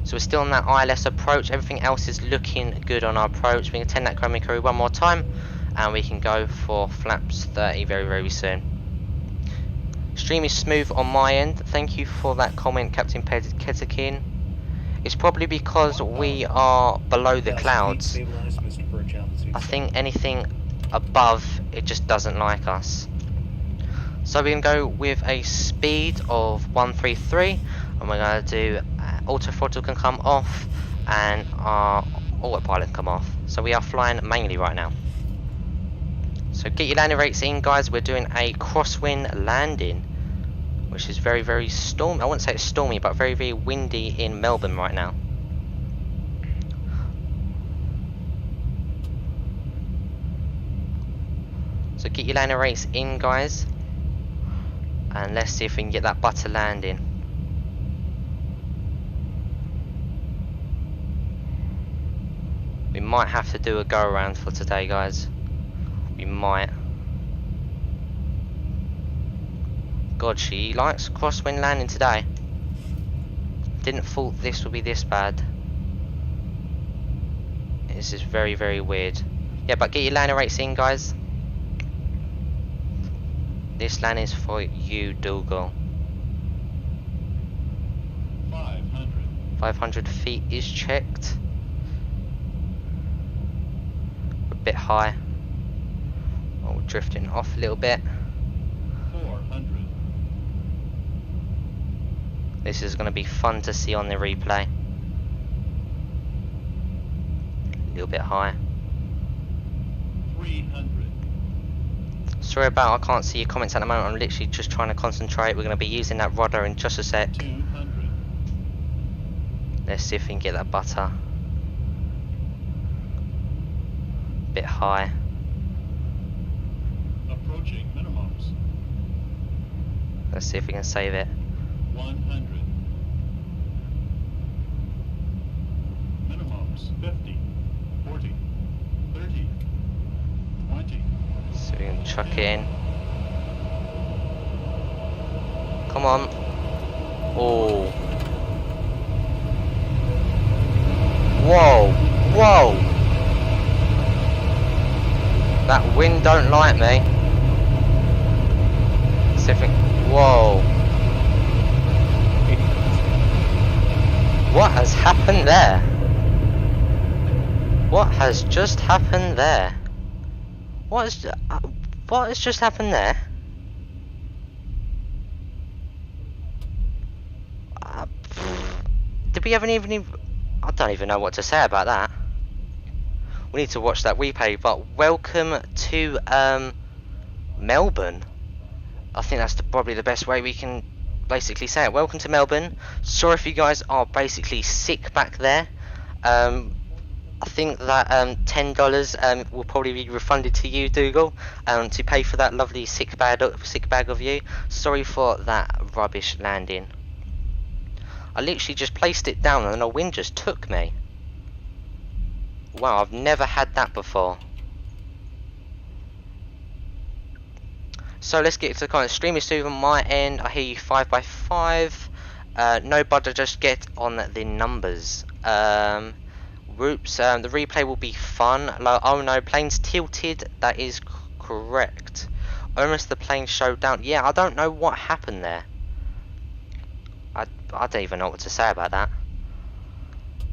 So we're still on that ILS approach. Everything else is looking good on our approach. We can attend that cabin crew one more time, and we can go for flaps 30 very, very soon. Stream is smooth on my end. Thank you for that comment, Captain Ketterkin. It's probably because we are below the clouds. I think anything above, it just doesn't like us. So we can go with a speed of 133, and we're going to do auto throttle can come off and our autopilot can come off. So we are flying manually right now. So get your landing rates in, guys. We're doing a crosswind landing. which is very, very stormy. I wouldn't say it's stormy, but very, very windy in Melbourne right now. So get your landing rates in, guys, and let's see if we can get that butter landing. We might have to do a go around for today, guys. We might. God, she likes crosswind landing today. Didn't thought this would be this bad. This is very, very weird. Yeah, but get your landing rates in, guys. This land is for you, Dougal. 500. 500 feet is checked. A bit high. Oh, we're drifting off a little bit. 400. This is going to be fun to see on the replay. A little bit high. 300. Sorry about I can't see your comments at the moment. I'm literally just trying to concentrate. We're going to be using that rudder in just a sec. 200. Let's see if we can get that butter. Bit high. Approaching minimums. Let's see if we can save it. 100. Minimums 50. 40. 30. 20. So we can chuck it in. Come on. Oh. Whoa. Whoa. That wind don't like me. See if we... Whoa. What has happened there? What has just happened there? What has just happened there? Did we even I don't even know what to say about that. We need to watch that replay. But welcome to Melbourne. I think that's probably the best way we can basically say it. Welcome to Melbourne. Sorry if you guys are basically sick back there. I think that $10 will probably be refunded to you, Dougal, to pay for that lovely sick bag of you. Sorry for that rubbish landing. I literally just placed it down and the wind just took me. Wow, I've never had that before. So let's get to the kind of stream is on my end. I hear you 5x5. No bother, just get on the numbers. Whoops, the replay will be fun. Like, oh no, plane's tilted. That is correct. Almost the plane showed down. Yeah, I don't know what happened there. I don't even know what to say about that.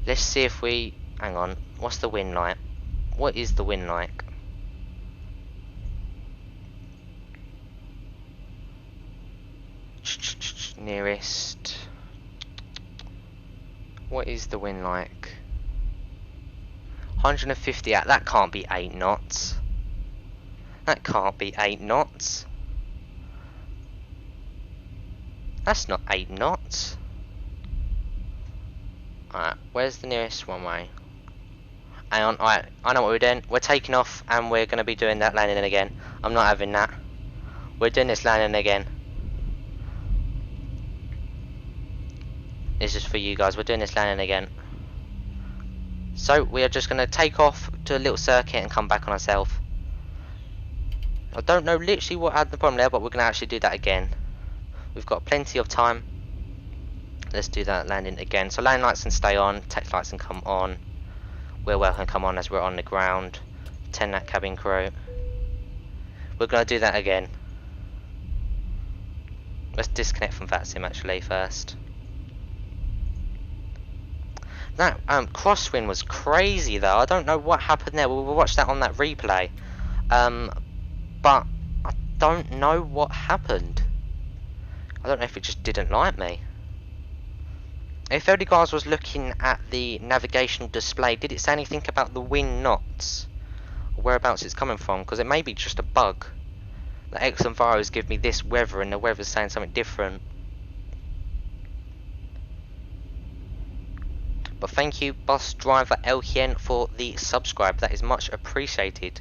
Let's see if we... Hang on. What's the wind like? What is the wind like? Nearest. What is the wind like? 150 out. That can't be 8 knots. That can't be 8 knots. That's not 8 knots. Alright, where's the nearest runway? Hang on, alright, I know what we're doing. We're taking off and we're going to be doing that landing again. I'm not having that. We're doing this landing again. This is for you guys. We're doing this landing again. So we are just going to take off to a little circuit and come back on ourselves. I don't know literally what had the problem there, but we're going to actually do that again. We've got plenty of time. Let's do that landing again. So landing lights can stay on, tech lights can come on. We're welcome to come on as we're on the ground. 10 that cabin crew. We're going to do that again. Let's disconnect from Vatsim actually first. That crosswind was crazy though. I don't know what happened there. We'll watch that on that replay. But I don't know what happened. I don't know if it just didn't like me. If any guys was looking at the navigational display, did it say anything about the wind knots? Or whereabouts it's coming from? Because it may be just a bug. The Xenviros give me this weather, and the weather's saying something different. But thank you, bus driver LHN, for the subscribe. That is much appreciated.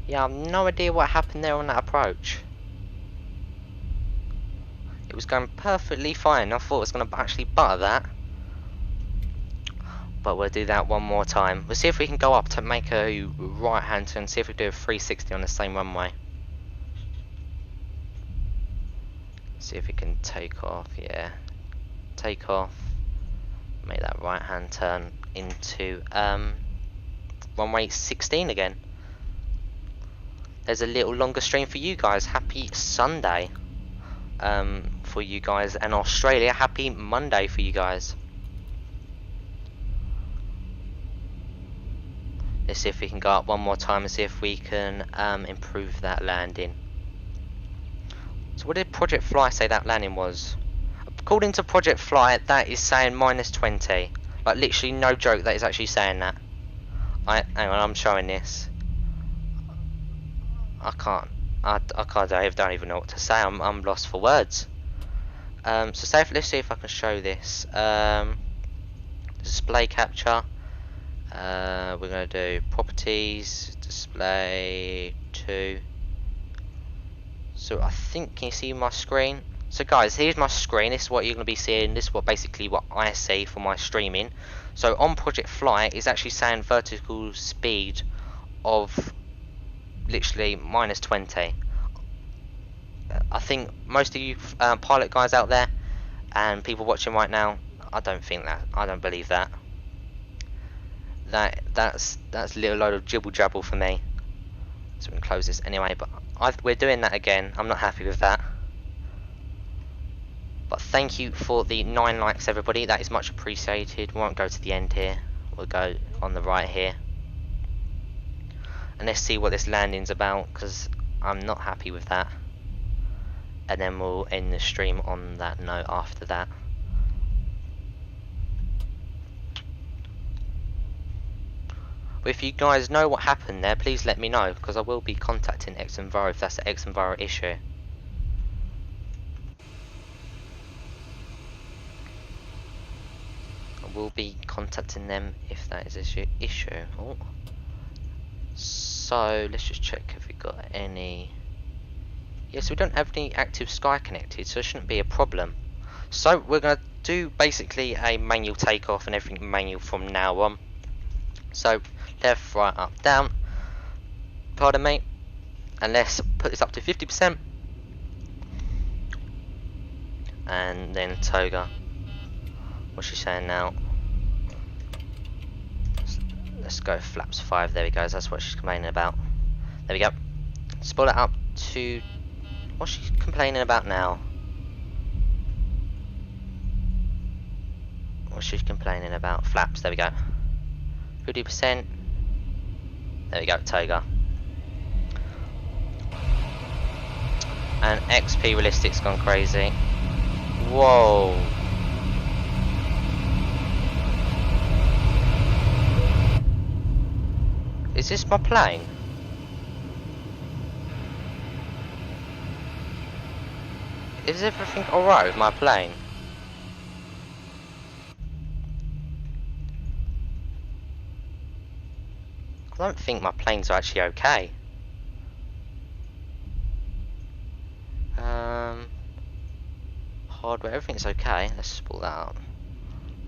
Yeah, I've no idea what happened there on that approach. It was going perfectly fine. I thought it was going to actually butter that. But we'll do that one more time. We'll see if we can go up to make a right hand turn. See if we do a 360 on the same runway. See if we can take off. Yeah. Take off. Make that right hand turn into runway 16 again. There's a little longer stream for you guys. Happy Sunday for you guys, and Australia, happy Monday for you guys. Let's see if we can go up one more time and see if we can improve that landing. So what did Project Fly say that landing was? According to Project Fly, that is saying -20. Like literally no joke, that is actually saying that. Hang on, I'm showing this. I can't. I don't even know what to say. I'm lost for words. Let's see if I can show this. Display capture. We're gonna do properties, display 2. So I think, can you see my screen? So guys, here's my screen. This is what you're gonna be seeing. This is basically what I see for my streaming. So on Project Fly, it's actually saying vertical speed of literally -20. I think most of you pilot guys out there and people watching right now, I don't believe that. That's a little load of jibble jabble for me. So we can close this anyway. But we're doing that again. I'm not happy with that. But thank you for the 9 likes, everybody. That is much appreciated. We won't go to the end here. We'll go on the right here. And let's see what this landing's about, because I'm not happy with that. And then we'll end the stream on that note after that. But if you guys know what happened there, please let me know, because I will be contacting Xenviro if that's the Xenviro issue. I will be contacting them if that is issue. Oh. So let's just check if we got any. Yes, we don't have any active Sky connected, so it shouldn't be a problem. So we're gonna do basically a manual takeoff and everything manual from now on. So left, right, up, down. Pardon me. And let's put this up to 50%. And then Toga. What's she saying now? Let's go flaps 5. There we go. That's what she's complaining about. There we go. Spoil it up to. What's she complaining about now? What's she complaining about? Flaps. There we go. 50%. There we go. Toga. And XP Realistic's gone crazy. Whoa. Is this my plane? Is everything alright with my plane? I don't think my planes are actually okay. Hardware, everything's okay. Let's pull that out.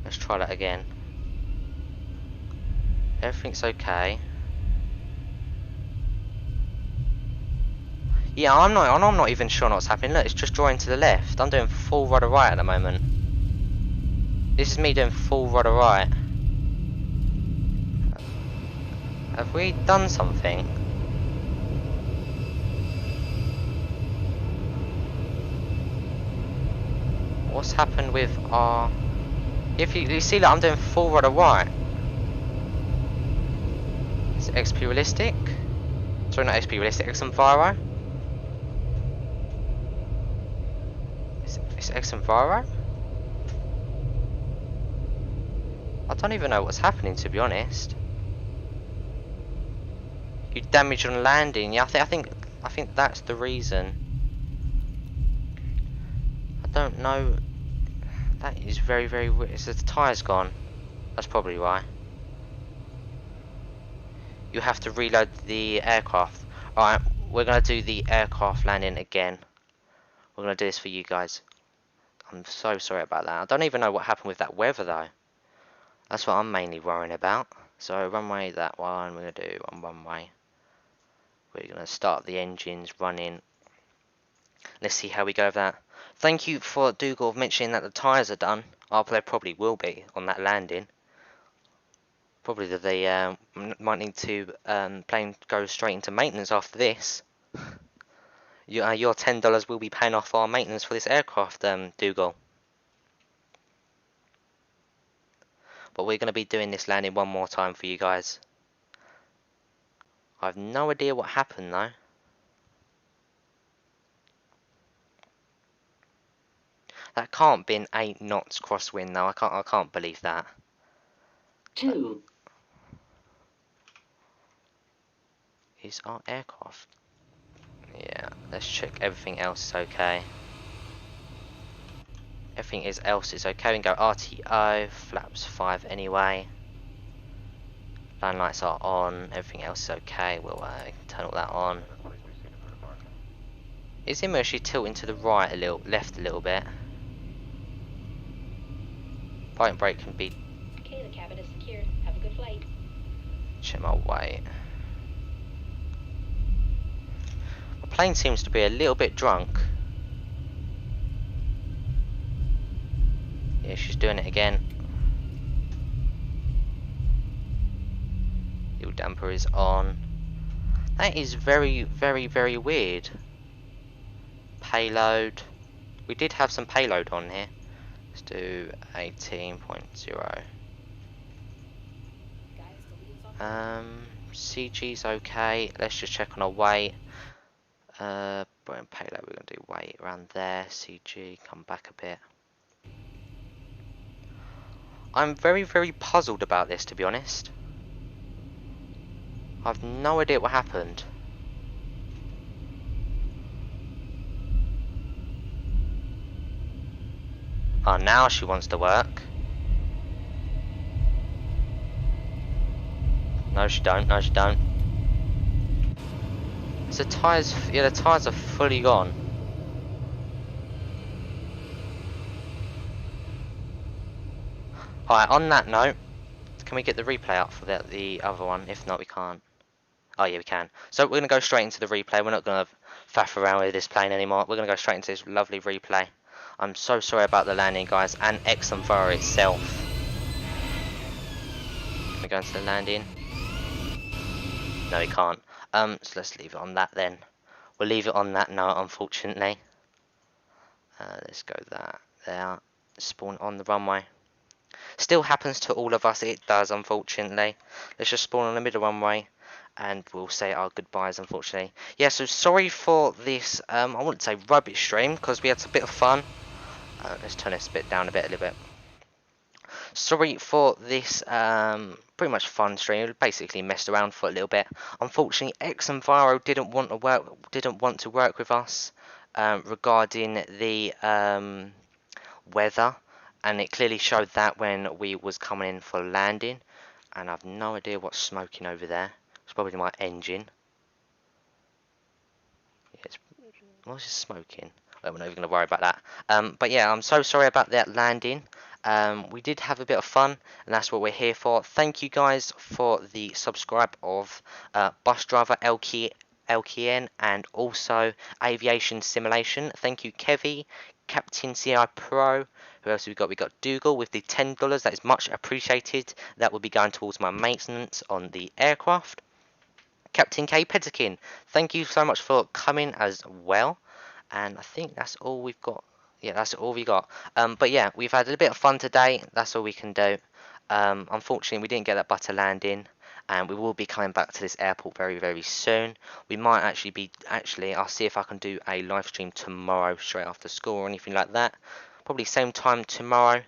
Let's try that again. Everything's okay. Yeah, I'm not even sure what's happening. Look, it's just drawing to the left. I'm doing full rudder right at the moment. This is me doing full rudder right. Have we done something? What's happened with our... If you see that I'm doing full rudder right. Is it XP Realistic? Sorry, not HP realistic. Xenviro. It's Xenviro. I don't even know what's happening, to be honest. You damage on landing. Yeah, I think that's the reason. I don't know. That is very, very weird. It's the tire's gone. That's probably why. You have to reload the aircraft. Alright, we're going to do the aircraft landing again. We're going to do this for you guys. I'm so sorry about that. I don't even know what happened with that weather though. That's what I'm mainly worrying about. So runway that one, we're going to do one runway. We're going to start the engines running. Let's see how we go with that. Thank you for Dougal mentioning that the tyres are done. Oh, they probably will be on that landing. Probably that they might need to plane go straight into maintenance after this. Your $10 will be paying off our maintenance for this aircraft, Dougal. But we're going to be doing this landing one more time for you guys. I have no idea what happened though. That can't be an 8 knots crosswind though. I can't believe that. 2. Is our aircraft? Yeah, let's check everything else is okay. Everything else is okay. We can go RTO, flaps 5 anyway. Land lights are on, everything else is okay. We'll turn all that on. Is him actually tilting to the right a little, left a little bit? Parking brake can be. Okay, the cabin is secured. Have a good flight. Check my weight. My plane seems to be a little bit drunk. Yeah, she's doing it again. Fuel damper is on. That is very, very, very weird. Payload. We did have some payload on here. Let's do 18.0. CG's okay. Let's just check on our weight. Burn payload, we're going to do weight around there. CG, come back a bit. I'm very, very puzzled about this, to be honest. I've no idea what happened. Oh, now she wants to work. No, she don't. No, she don't. So the tyres, yeah, the tyres are fully gone. Alright, on that note, can we get the replay up for the other one? If not, we can't. Oh yeah, we can. So we're going to go straight into the replay. We're not going to faff around with this plane anymore. We're going to go straight into this lovely replay. I'm so sorry about the landing, guys, and Xenviro itself. Can we go into the landing? No, we can't. So let's leave it on that then. We'll leave it on that note, unfortunately. Let's go there. Spawn on the runway. Still happens to all of us, it does, unfortunately. Let's just spawn on the middle runway, and we'll say our goodbyes, unfortunately. Yeah, so sorry for this, I wouldn't say rubbish stream, because we had a bit of fun. Let's turn this bit down a little bit. Sorry for this pretty much fun stream. We basically messed around for a little bit. Unfortunately, Xenviro didn't want to work with us regarding the weather, and it clearly showed that when we was coming in for landing. And I've no idea what's smoking over there. It's probably my engine. Yeah, what's it smoking? Well, we're not even going to worry about that. But yeah, I'm so sorry about that landing. We did have a bit of fun, and that's what we're here for. Thank you guys for the subscribe of Bus Driver LKN and also Aviation Simulation. Thank you, Kevy, Captain CI Pro. Who else have we got? We got Dougal with the $10. That is much appreciated. That will be going towards my maintenance on the aircraft. Captain K Petakin, thank you so much for coming as well. And I think that's all we've got. Yeah, that's all we got. But yeah, we've had a bit of fun today. That's all we can do. Unfortunately, we didn't get that butter landing. and we will be coming back to this airport very soon. We might actually I'll see if I can do a live stream tomorrow straight after school or anything like that. Probably same time tomorrow.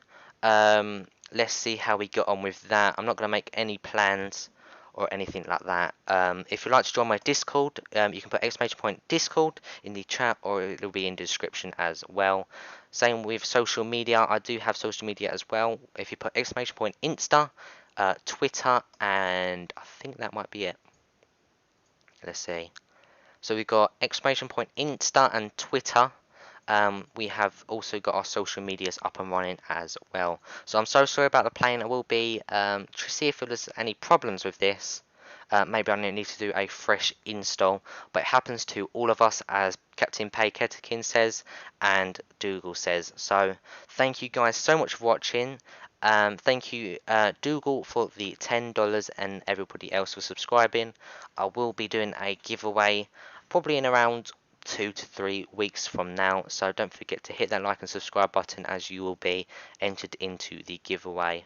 Let's see how we get on with that. I'm not going to make any plans or anything like that. If you'd like to join my Discord, you can put !Discord in the chat, or it'll be in the description as well. Same with social media. I do have social media as well. If you put !Insta, Twitter, and I think that might be it. Let's see. So we've got !Insta and Twitter. We have also got our social medias up and running as well. So I'm so sorry about the plane. I will be to see if there's any problems with this. Maybe I need to do a fresh install, but it happens to all of us, as Captain Payketekin says and Dougal says. So thank you guys so much for watching. Thank you Dougal for the $10 and everybody else for subscribing. I will be doing a giveaway probably in around 2 to 3 weeks from now, so don't forget to hit that like and subscribe button, as you will be entered into the giveaway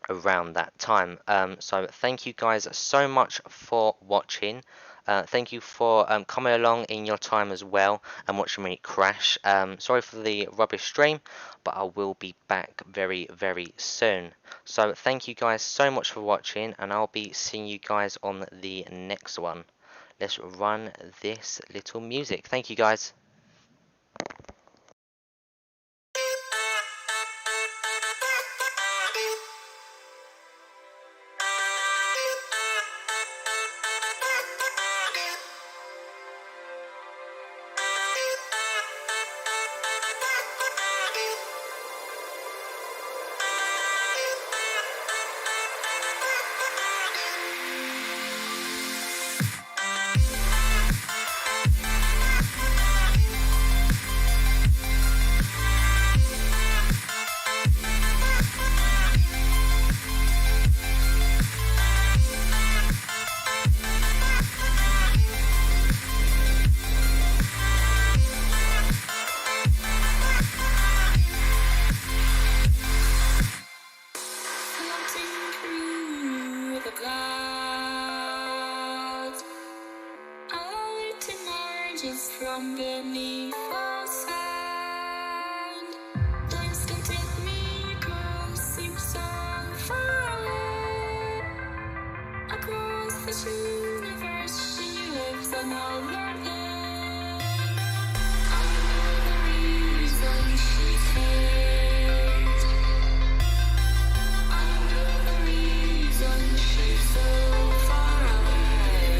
around that time. So thank you guys so much for watching. Thank you for coming along in your time as well and watching me crash. Sorry for the rubbish stream, but I will be back very soon. So thank you guys so much for watching, and I'll be seeing you guys on the next one. Let's run this little music. Thank you guys. From beneath the sand, place can take me across, seems so far away. Across the universe, she lives another day. I know the reason she stays. I know the reason she's so far away.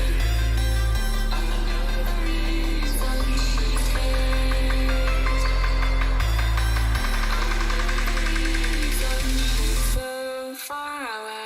I know the reason she stays. I know the reason she's so far away.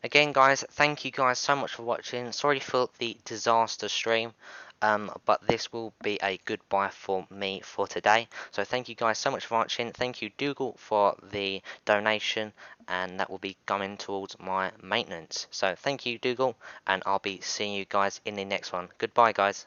Again, guys, thank you guys so much for watching. Sorry for the disaster stream, but this will be a goodbye for me for today. So thank you guys so much for watching. Thank you, Dougal, for the donation, and that will be going towards my maintenance. So thank you, Dougal, and I'll be seeing you guys in the next one. Goodbye, guys.